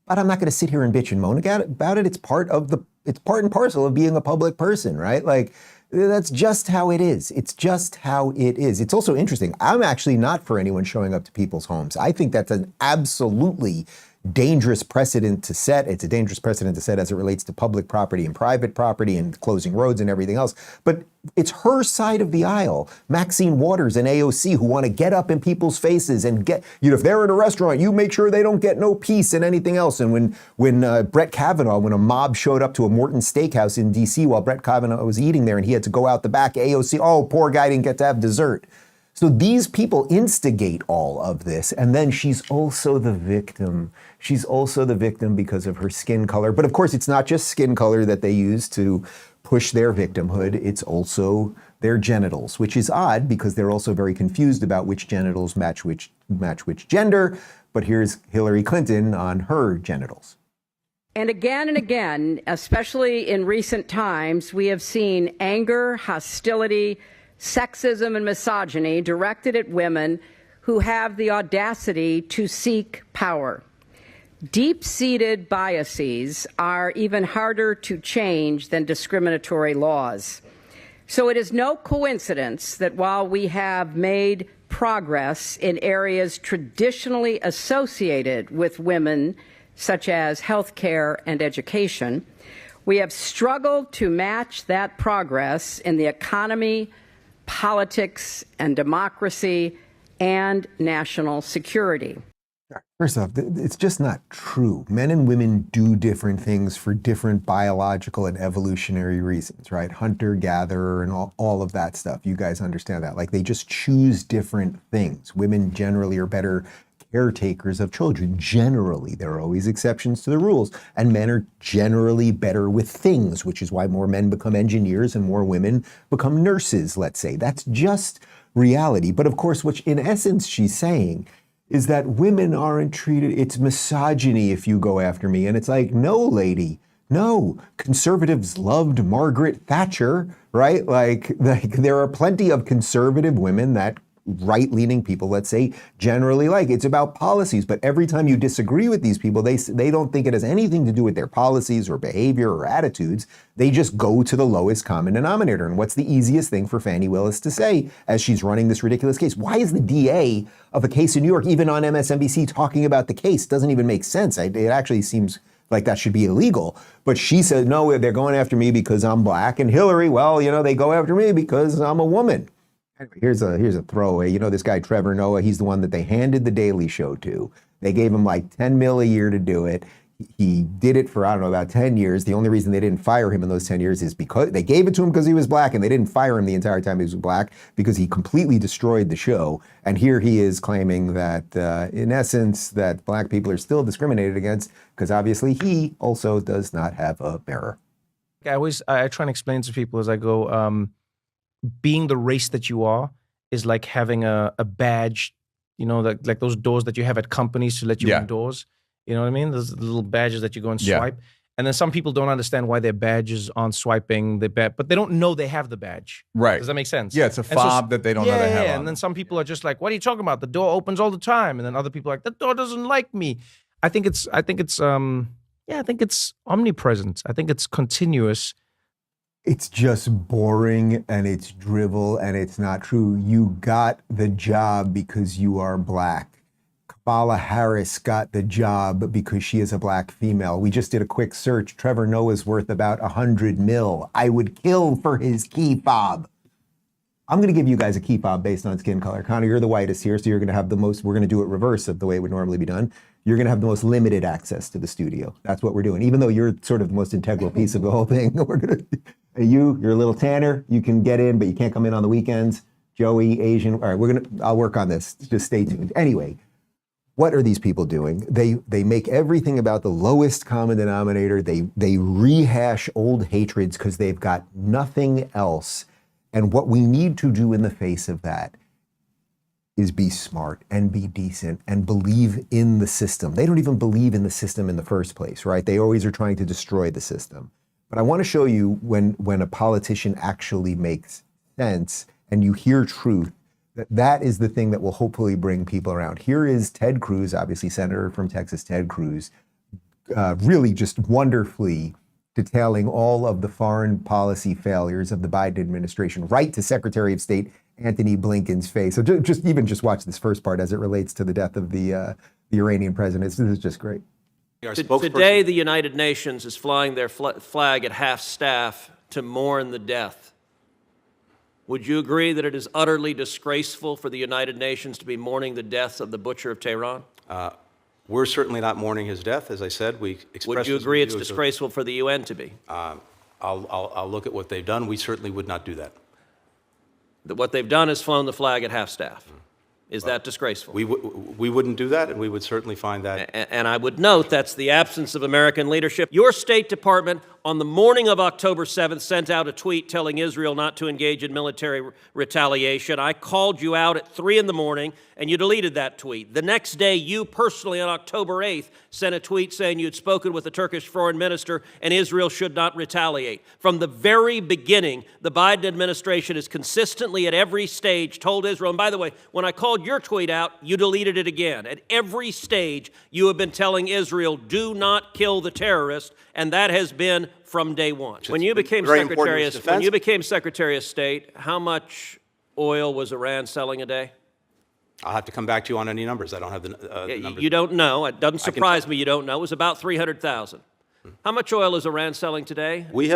[SPEAKER 1] But I'm not going to sit here and bitch and moan about it. It's part and parcel of being a public person, right? Like, that's just how it is. It's just how it is. It's also interesting. I'm actually not for anyone showing up to people's homes. I think that's an absolutely dangerous precedent to set. It's a dangerous precedent to set as it relates to public property and private property and closing roads and everything else. But it's her side of the aisle, Maxine Waters and AOC, who want to get up in people's faces and get, if they're in a restaurant, you make sure they don't get no peace and anything else. And when Brett Kavanaugh, when a mob showed up to a Morton Steakhouse in D.C. while Brett Kavanaugh was eating there and he had to go out the back, AOC, oh, poor guy didn't get to have dessert. So these people instigate all of this, and then she's also the victim. She's also the victim because of her skin color. But of course, it's not just skin color that they use to push their victimhood. It's also their genitals, which is odd because they're also very confused about which genitals match which gender. But here's Hillary Clinton on her genitals.
[SPEAKER 6] And again, especially in recent times, we have seen anger, hostility, sexism, and misogyny directed at women who have the audacity to seek power. Deep-seated biases are even harder to change than discriminatory laws. So it is no coincidence that while we have made progress in areas traditionally associated with women, such as health care and education, we have struggled to match that progress in the economy, politics and democracy and national security.
[SPEAKER 1] First off, it's just not true. Men and women do different things for different biological and evolutionary reasons, right? Hunter, gatherer, and all of that stuff. You guys understand that. Like, they just choose different things. Women generally are better caretakers of children. Generally, there are always exceptions to the rules. And men are generally better with things, which is why more men become engineers and more women become nurses, let's say. That's just reality. But of course, which in essence she's saying is that women aren't treated, it's misogyny if you go after me. And it's like, no, lady, no. Conservatives loved Margaret Thatcher, right? Like there are plenty of conservative women that right-leaning people, let's say, generally like. It's about policies, but every time you disagree with these people, they don't think it has anything to do with their policies or behavior or attitudes. They just go to the lowest common denominator. And what's the easiest thing for Fani Willis to say as she's running this ridiculous case? Why is the DA of a case in New York, even on MSNBC, talking about the case? Doesn't even make sense. It actually seems like that should be illegal. But she said, no, they're going after me because I'm black. And Hillary, well, they go after me because I'm a woman. Anyway, here's a throwaway. This guy, Trevor Noah, he's the one that they handed The Daily Show to. They gave him like $10 million a year to do it. He did it for, I don't know, about 10 years. The only reason they didn't fire him in those 10 years is because they gave it to him because he was black, and they didn't fire him the entire time he was black because he completely destroyed the show. And here he is claiming that, in essence, that black people are still discriminated against because obviously he also does not have a mirror.
[SPEAKER 17] I try and explain to people as I go, being the race that you are is like having a badge, like those doors that you have at companies to let you indoors. You know what I mean? Those little badges that you go and swipe. And then some people don't understand why their badges aren't swiping but they don't know they have the badge.
[SPEAKER 18] Right.
[SPEAKER 17] Does that make sense?
[SPEAKER 18] Yeah, it's a fob that they don't know they have.
[SPEAKER 17] And then some people are just like, what are you talking about? The door opens all the time. And then other people are like, the door doesn't like me. I think it's omnipresent. I think it's continuous.
[SPEAKER 1] It's just boring and it's drivel and it's not true. You got the job because you are black. Kamala Harris got the job because she is a black female. We just did a quick search. Trevor Noah's worth about $100 million. I would kill for his key fob. I'm going to give you guys a key fob based on skin color. Connor, you're the whitest here, so you're going to have the most, we're going to do it reverse of the way it would normally be done. You're going to have the most limited access to the studio. That's what we're doing. Even though you're sort of the most integral piece of the whole thing, we're going to, you're a little tanner. You can get in, but you can't come in on the weekends. Joey, Asian. All right, I'll work on this. Just stay tuned. Anyway, what are these people doing? They make everything about the lowest common denominator. They rehash old hatreds because they've got nothing else. And what we need to do in the face of that is be smart and be decent and believe in the system. They don't even believe in the system in the first place, right? They always are trying to destroy the system. But I want to show you when a politician actually makes sense and you hear truth, that is the thing that will hopefully bring people around. Here is Ted Cruz, obviously Senator from Texas, Ted Cruz, really just wonderfully detailing all of the foreign policy failures of the Biden administration, right to Secretary of State Antony Blinken's face. So just watch this first part as it relates to the death of the Iranian president. This is just great.
[SPEAKER 19] Today, the United Nations is flying their flag at half-staff to mourn the death. Would you agree that it is utterly disgraceful for the United Nations to be mourning the death of the butcher of Tehran?
[SPEAKER 20] We're certainly not mourning his death. As I said, we expressed.
[SPEAKER 19] Would you agree it's disgraceful for the UN to be?
[SPEAKER 20] I'll look at what they've done. We certainly would not do that.
[SPEAKER 19] What they've done is flown the flag at half-staff. Is that disgraceful?
[SPEAKER 20] We wouldn't do that, and we would certainly find that.
[SPEAKER 19] And I would note that's the absence of American leadership. Your State Department, on the morning of October 7th, sent out a tweet telling Israel not to engage in military retaliation. I called you out at 3 in the morning, and you deleted that tweet. The next day, you personally, on October 8th, sent a tweet saying you'd spoken with the Turkish foreign minister and Israel should not retaliate. From the very beginning, the Biden administration has consistently at every stage told Israel, and by the way, when I called your tweet out, you deleted it again. At every stage, you have been telling Israel, do not kill the terrorist, and that has been from day one. When you became Secretary of State, how much oil was Iran selling a day?
[SPEAKER 20] I'll have to come back to you on any numbers. I don't have the numbers.
[SPEAKER 19] You don't know. It doesn't surprise me you don't know. It was about 300,000. How much oil is Iran selling today?
[SPEAKER 20] We've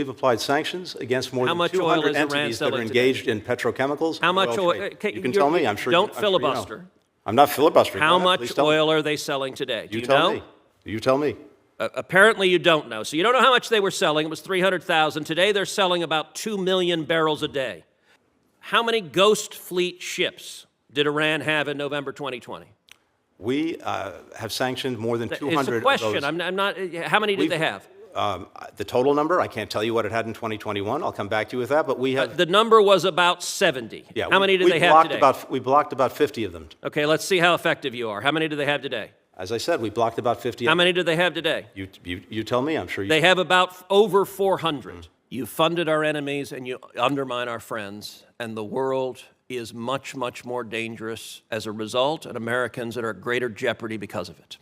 [SPEAKER 20] applied sanctions against more than 200 entities that are engaged in petrochemicals.
[SPEAKER 19] How much oil?
[SPEAKER 20] You can tell me. I'm sure.
[SPEAKER 19] Don't filibuster.
[SPEAKER 20] You know. I'm not filibustering.
[SPEAKER 19] How much oil are they selling today? Do you know?
[SPEAKER 20] You tell me.
[SPEAKER 19] Apparently you don't know. So you don't know how much they were selling. It was 300,000. Today they're selling about 2 million barrels a day. How many Ghost Fleet ships did Iran have in November 2020?
[SPEAKER 20] We have sanctioned more than 200
[SPEAKER 19] It's a question.
[SPEAKER 20] of those.
[SPEAKER 19] I'm not. How many did they have?
[SPEAKER 20] The total number, I can't tell you what it had in 2021. I'll come back to you with that. But we have.
[SPEAKER 19] The number was about 70.
[SPEAKER 20] Yeah.
[SPEAKER 19] How many did they have today?
[SPEAKER 20] We blocked about 50 of them.
[SPEAKER 19] Okay, let's see how effective you are. How many do they have today?
[SPEAKER 20] As I said, we blocked about 50.
[SPEAKER 19] How many do they have today?
[SPEAKER 20] You tell me. I'm sure you.
[SPEAKER 19] They have about over 400. You funded our enemies and you undermine our friends, and the world is much, much more dangerous as a result, and Americans are at greater jeopardy because of it.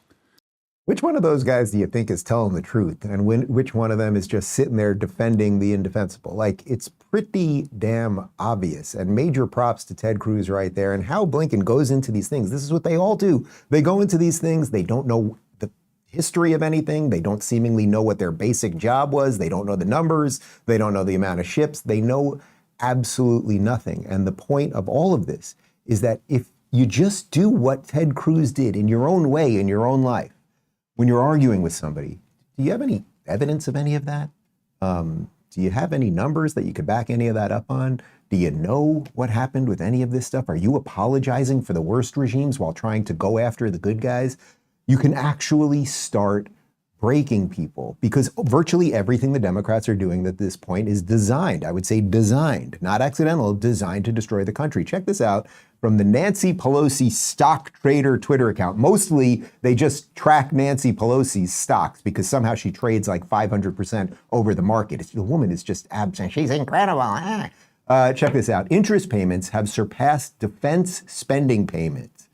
[SPEAKER 1] Which one of those guys do you think is telling the truth, and which one of them is just sitting there defending the indefensible? Like, it's pretty damn obvious, and major props to Ted Cruz right there, and how Blinken goes into these things. This is what they all do. They go into these things, they don't know the history of anything, they don't seemingly know what their basic job was, they don't know the numbers, they don't know the amount of ships, they know absolutely nothing. And the point of all of this is that if you just do what Ted Cruz did in your own way, in your own life, when you're arguing with somebody, do you have any evidence of any of that? Do you have any numbers that you could back any of that up on? Do you know what happened with any of this stuff? Are you apologizing for the worst regimes while trying to go after the good guys? You can actually start breaking people, because virtually everything the Democrats are doing at this point is designed, I would say designed, not accidental, designed to destroy the country. Check this out from the Nancy Pelosi stock trader Twitter account. Mostly they just track Nancy Pelosi's stocks because somehow she trades like 500% over the market. The woman is just absent. She's incredible. Check this out. Interest payments have surpassed defense spending payments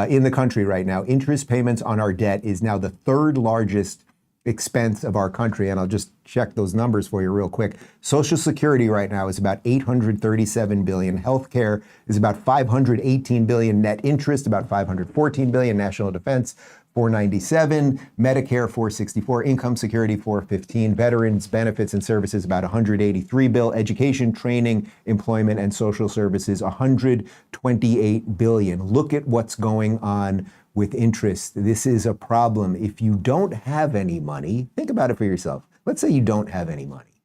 [SPEAKER 1] in the country right now. Interest payments on our debt is now the third largest expense of our country. And I'll just check those numbers for you real quick. Social Security right now is about $837 billion. Healthcare is about $518 billion. Net interest, about $514 billion. National defense, $497, Medicare $464, income security $415, veterans benefits and services about $183 billion, education, training, employment, and social services $128 billion. Look at what's going on with interest. This is a problem. If you don't have any money, think about it for yourself. Let's say you don't have any money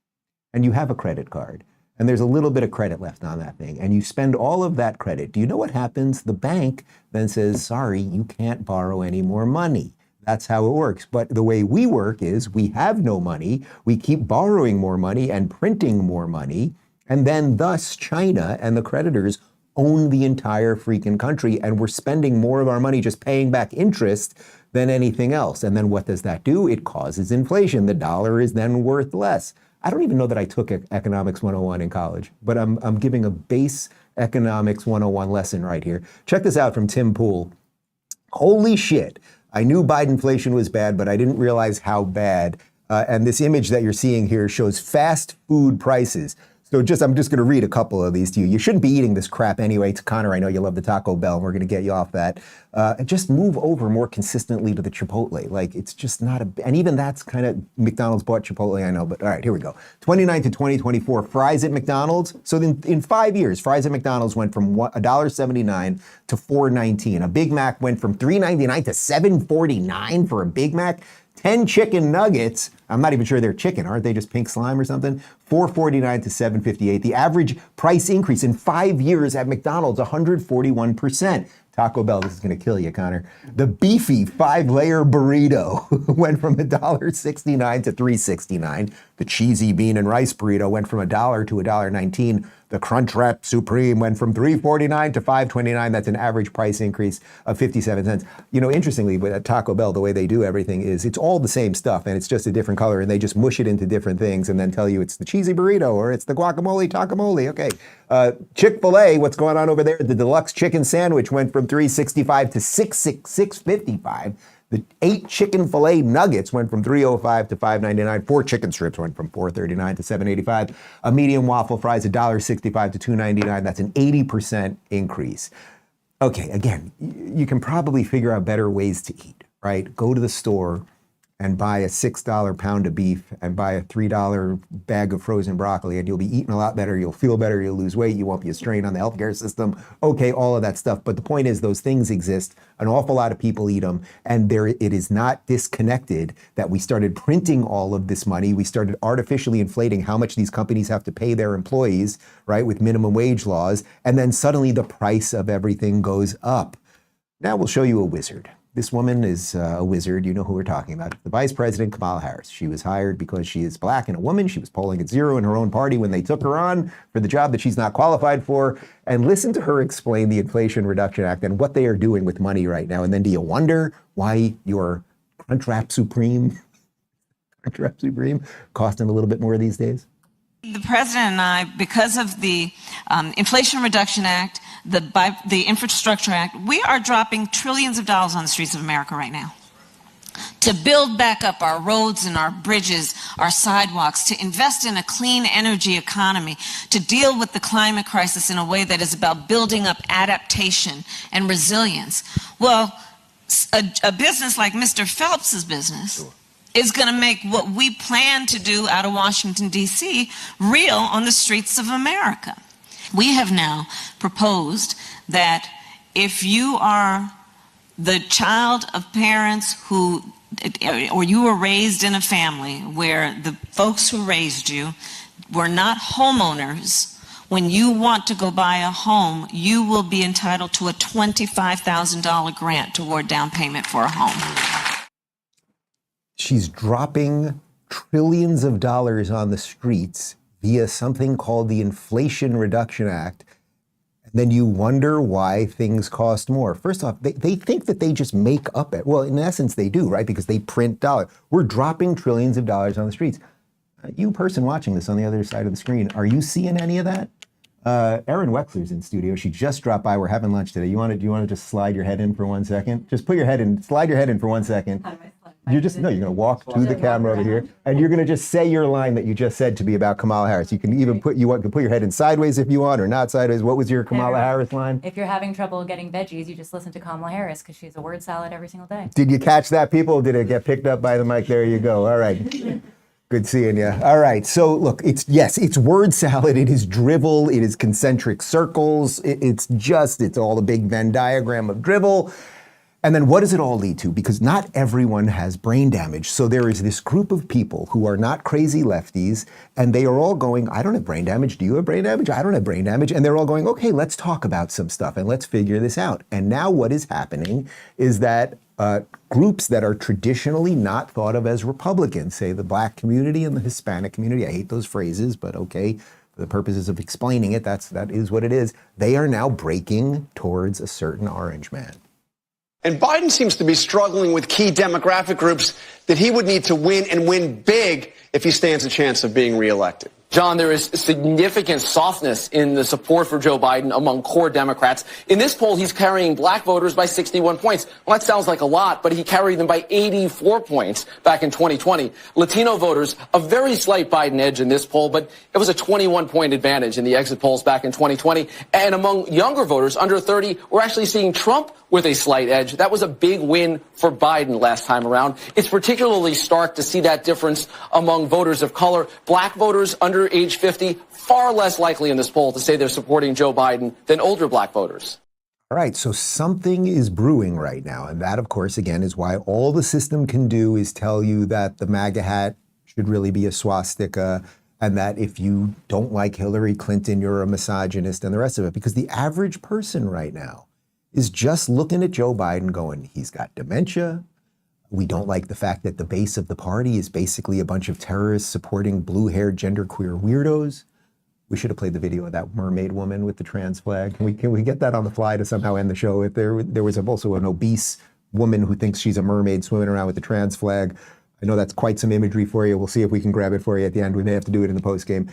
[SPEAKER 1] and you have a credit card and there's a little bit of credit left on that thing and you spend all of that credit. Do you know what happens? The bank then says, sorry, you can't borrow any more money. That's how it works. But the way we work is we have no money. We keep borrowing more money and printing more money. And then thus China and the creditors own the entire freaking country, and we're spending more of our money just paying back interest than anything else. And then what does that do? It causes inflation. The dollar is then worth less. I don't even know that I took Economics 101 in college, but I'm giving a base Economics 101 lesson right here. Check this out from Tim Pool. Holy shit. I knew Bidenflation was bad, but I didn't realize how bad. And this image that you're seeing here shows fast food prices. So I'm just going to read a couple of these to you. You shouldn't be eating this crap anyway. Connor, I know you love the Taco Bell, and we're going to get you off that. And just move over more consistently to the Chipotle. Like, it's just not and even that's kind of, McDonald's bought Chipotle, I know, but all right, here we go. 29 to 2024, fries at McDonald's. So in 5 years, fries at McDonald's went from $1.79 to $4.19. A Big Mac went from $3.99 to $7.49 for a Big Mac. 10 chicken nuggets, I'm not even sure they're chicken, aren't they just pink slime or something? $4.49 to $7.58. The average price increase in 5 years at McDonald's, 141%. Taco Bell, this is going to kill you, Connor. The beefy 5-layer burrito went from $1.69 to $3.69. The cheesy bean and rice burrito went from $1 to $1.19. The Crunchwrap Supreme went from $3.49 to $5.29. That's an average price increase of 57 cents. You know, interestingly, at Taco Bell, the way they do everything is it's all the same stuff and it's just a different color, and they just mush it into different things and then tell you it's the cheesy burrito or it's the guacamole tacomole. Okay. Chick-fil-A, what's going on over there? The deluxe chicken sandwich went from $3.65 to $6.55. The 8 chicken filet nuggets went from $3.05 to $5.99. 4 chicken strips went from $4.39 to $7.85. A medium waffle fries, $1.65 to $2.99. That's an 80% increase. Okay, again, you can probably figure out better ways to eat, right? Go to the store, and buy a $6 pound of beef and buy a $3 bag of frozen broccoli, and you'll be eating a lot better, you'll feel better, you'll lose weight, you won't be a strain on the healthcare system. Okay, all of that stuff. But the point is, those things exist. An awful lot of people eat them, and it is not disconnected that we started printing all of this money. We started artificially inflating how much these companies have to pay their employees, right, with minimum wage laws, and then suddenly the price of everything goes up. Now we'll show you a wizard. This woman is a wizard. You know who we're talking about. The Vice President, Kamala Harris. She was hired because she is black and a woman. She was polling at 0 in her own party when they took her on for the job that she's not qualified for. And listen to her explain the Inflation Reduction Act and what they are doing with money right now. And then do you wonder why your Crunchwrap Supreme costing a little bit more these days?
[SPEAKER 21] The president and I, because of the Inflation Reduction Act, the Infrastructure Act, we are dropping trillions of dollars on the streets of America right now to build back up our roads and our bridges, our sidewalks, to invest in a clean energy economy, to deal with the climate crisis in a way that is about building up adaptation and resilience. Well, a business like Mr. Phelps's business is going to make what we plan to do out of Washington, D.C. real on the streets of America. We have now proposed that if you are the child of parents who, or you were raised in a family where the folks who raised you were not homeowners, when you want to go buy a home, you will be entitled to a $25,000 grant toward down payment for a home.
[SPEAKER 1] She's dropping trillions of dollars on the streets via something called the Inflation Reduction Act. And then you wonder why things cost more. First off, they think that they just make up it. Well, in essence, they do, right? Because they print dollars. We're dropping trillions of dollars on the streets. You person watching this on the other side of the screen, are you seeing any of that? Erin Wexler's in studio. She just dropped by. We're having lunch today. Do you want to just slide your head in for 1 second? Just put your head in, slide your head in for 1 second. You're going to walk to the camera over here, and you're going to just say your line that you just said to me about Kamala Harris. You can even put your head in sideways if you want, or not sideways. What was your Kamala Harris line?
[SPEAKER 22] If you're having trouble getting veggies, you just listen to Kamala Harris because she's a word salad every single day.
[SPEAKER 1] Did you catch that, people? Did it get picked up by the mic? There you go. All right. Good seeing you. All right. So look, it's word salad. It is drivel. It is concentric circles. It's all a big Venn diagram of drivel. And then what does it all lead to? Because not everyone has brain damage. So there is this group of people who are not crazy lefties, and they are all going, I don't have brain damage. Do you have brain damage? I don't have brain damage. And they're all going, okay, let's talk about some stuff and let's figure this out. And now what is happening is that groups that are traditionally not thought of as Republicans, say the black community and the Hispanic community, I hate those phrases, but okay, for the purposes of explaining it, that is what it is. They are now breaking towards a certain orange man.
[SPEAKER 23] And Biden seems to be struggling with key demographic groups that he would need to win and win big if he stands a chance of being reelected.
[SPEAKER 24] John, there is significant softness in the support for Joe Biden among core Democrats. In this poll, he's carrying black voters by 61 points. Well, that sounds like a lot, but he carried them by 84 points back in 2020. Latino voters, a very slight Biden edge in this poll, but it was a 21-point advantage in the exit polls back in 2020. And among younger voters, under 30, we're actually seeing Trump with a slight edge. That was a big win for Biden last time around. It's particularly stark to see that difference among voters of color. Black voters under age 50, far less likely in this poll to say they're supporting Joe Biden than older black voters.
[SPEAKER 1] All right, so something is brewing right now. And that, of course, again, is why all the system can do is tell you that the MAGA hat should really be a swastika, and that if you don't like Hillary Clinton, you're a misogynist and the rest of it. Because the average person right now is just looking at Joe Biden going, he's got dementia. We don't like the fact that the base of the party is basically a bunch of terrorists supporting blue-haired genderqueer weirdos. We should have played the video of that mermaid woman with the trans flag. Can we get that on the fly to somehow end the show? If there was also an obese woman who thinks she's a mermaid swimming around with the trans flag. I know that's quite some imagery for you. We'll see if we can grab it for you at the end. We may have to do it in the post game.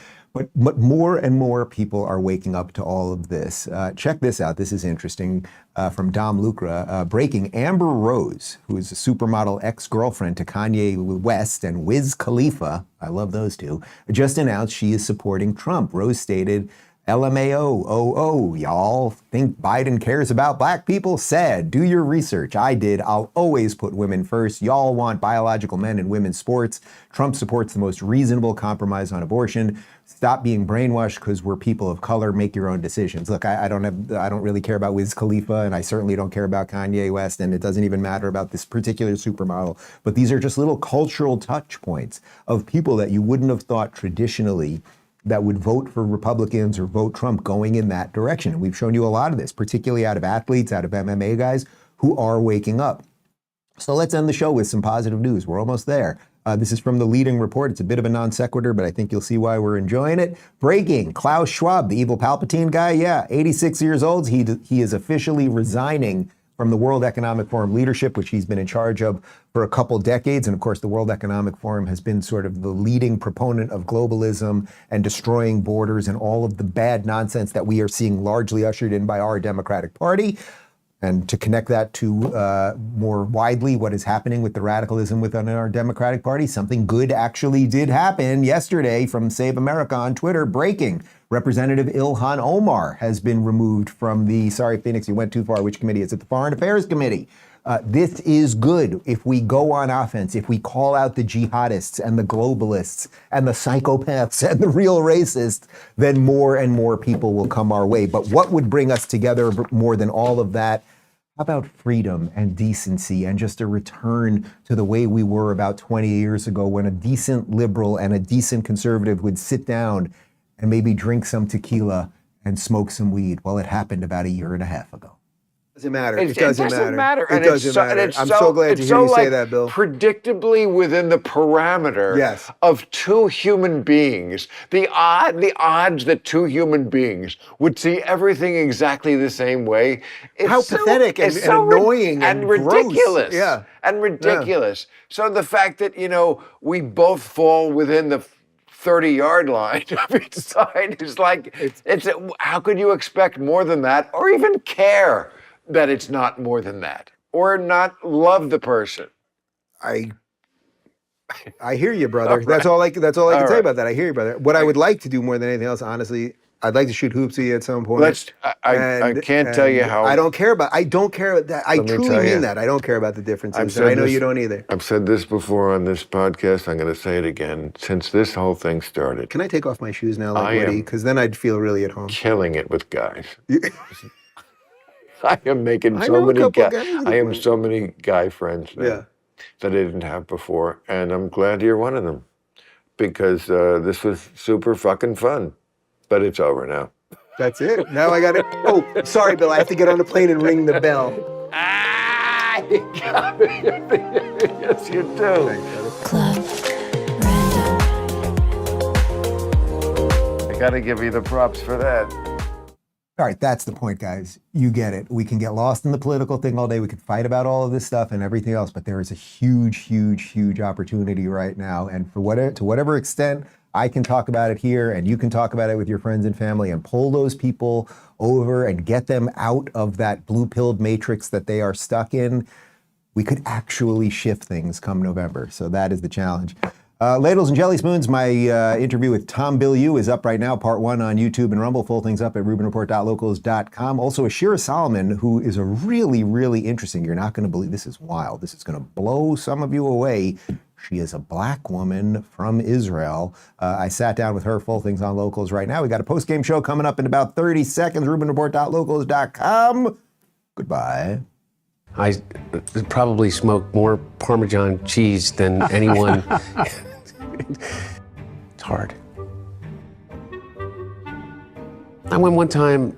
[SPEAKER 1] But more and more people are waking up to all of this. Check this out. This is interesting. From Dom Lucra. Breaking: Amber Rose, who is a supermodel ex-girlfriend to Kanye West and Wiz Khalifa, I love those two, just announced she is supporting Trump. Rose stated, LMAO, y'all think Biden cares about black people? Sad. Do your research. I did. I'll always put women first. Y'all want biological men in women's sports. Trump supports the most reasonable compromise on abortion. Stop being brainwashed because we're people of color. Make your own decisions. Look, I don't really care about Wiz Khalifa, and I certainly don't care about Kanye West, and it doesn't even matter about this particular supermodel. But these are just little cultural touch points of people that you wouldn't have thought traditionally that would vote for Republicans or vote Trump going in that direction. And we've shown you a lot of this, particularly out of athletes, out of MMA guys who are waking up. So let's end the show with some positive news. We're almost there. This is from the leading report. It's a bit of a non sequitur, but I think you'll see why we're enjoying it. Breaking, Klaus Schwab, the evil Palpatine guy, 86 years old. He is officially resigning from the World Economic Forum leadership, which he's been in charge of for a couple decades. And of course, the World Economic Forum has been sort of the leading proponent of globalism and destroying borders and all of the bad nonsense that we are seeing largely ushered in by our Democratic Party. And to connect that to more widely what is happening with the radicalism within our Democratic Party, something good actually did happen yesterday from Save America on Twitter. Breaking, Representative Ilhan Omar has been removed from the, sorry, Phoenix, you went too far. Which committee? It's at the Foreign Affairs Committee. This is good. If we go on offense, if we call out the jihadists and the globalists and the psychopaths and the real racists, then more and more people will come our way. But what would bring us together more than all of that? How about freedom and decency and just a return to the way we were about 20 years ago when a decent liberal and a decent conservative would sit down and maybe drink some tequila and smoke some weed? Well, it happened about a year and a half ago.
[SPEAKER 3] Doesn't matter.
[SPEAKER 2] It doesn't matter.
[SPEAKER 3] It doesn't matter. I'm so glad to hear you say that, Bill.
[SPEAKER 2] Predictably within the parameter of two human beings, the odds that two human beings would see everything exactly the same way.
[SPEAKER 3] How pathetic and annoying and
[SPEAKER 2] ridiculous.
[SPEAKER 3] Gross.
[SPEAKER 2] And ridiculous. So the fact that, we both fall within the 30-yard line of each side is like, it's how could you expect more than that or even care that it's not more than that, or not love the person?
[SPEAKER 3] I hear you, brother. Right. That's all I can say about that. I hear you, brother. What I would like to do more than anything else, honestly, I'd like to shoot hoopsie at some point.
[SPEAKER 2] I can't tell you how.
[SPEAKER 3] I don't care about that. I truly mean that. I don't care about the differences. I know you don't either.
[SPEAKER 2] I've said this before on this podcast. I'm going to say it again. Since this whole thing started.
[SPEAKER 3] Can I take off my shoes now, like Woody? Because then I'd feel really at home.
[SPEAKER 2] Killing it with guys. I am making so many guy friends now that I didn't have before, and I'm glad you're one of them because this was super fucking fun. But it's over now.
[SPEAKER 3] That's it. Now I got it. Oh, sorry, Bill. I have to get on the plane and ring the bell.
[SPEAKER 2] You got me. Yes, you do.
[SPEAKER 4] Club
[SPEAKER 2] Random. I got to give you the props for that.
[SPEAKER 1] All right, that's the point, guys. You get it. We can get lost in the political thing all day. We can fight about all of this stuff and everything else, but there is a huge, huge, huge opportunity right now. And to whatever extent I can talk about it here and you can talk about it with your friends and family and pull those people over and get them out of that blue-pilled matrix that they are stuck in, we could actually shift things come November. So that is the challenge. Ladles and Jelly Spoons, my interview with Tom Bilyeu is up right now, part 1 on YouTube and Rumble. Full things up at rubinreport.locals.com. Also, Ashira Solomon, who is a really, really interesting, you're not going to believe, this is wild. This is going to blow some of you away. She is a black woman from Israel. I sat down with her. Full things on Locals right now. We got a post-game show coming up in about 30 seconds. rubinreport.locals.com. Goodbye.
[SPEAKER 8] I probably smoke more Parmesan cheese than anyone. It's hard. I went one time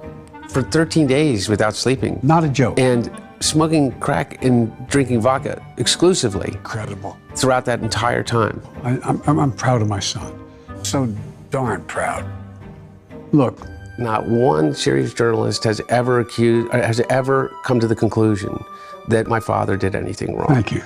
[SPEAKER 8] for 13 days without sleeping.
[SPEAKER 13] Not a joke.
[SPEAKER 8] And smoking crack and drinking vodka exclusively.
[SPEAKER 13] Incredible.
[SPEAKER 8] Throughout that entire time.
[SPEAKER 13] I'm proud of my son. So darn proud. Look.
[SPEAKER 8] Not one serious journalist has ever come to the conclusion that my father did anything wrong.
[SPEAKER 13] Thank you.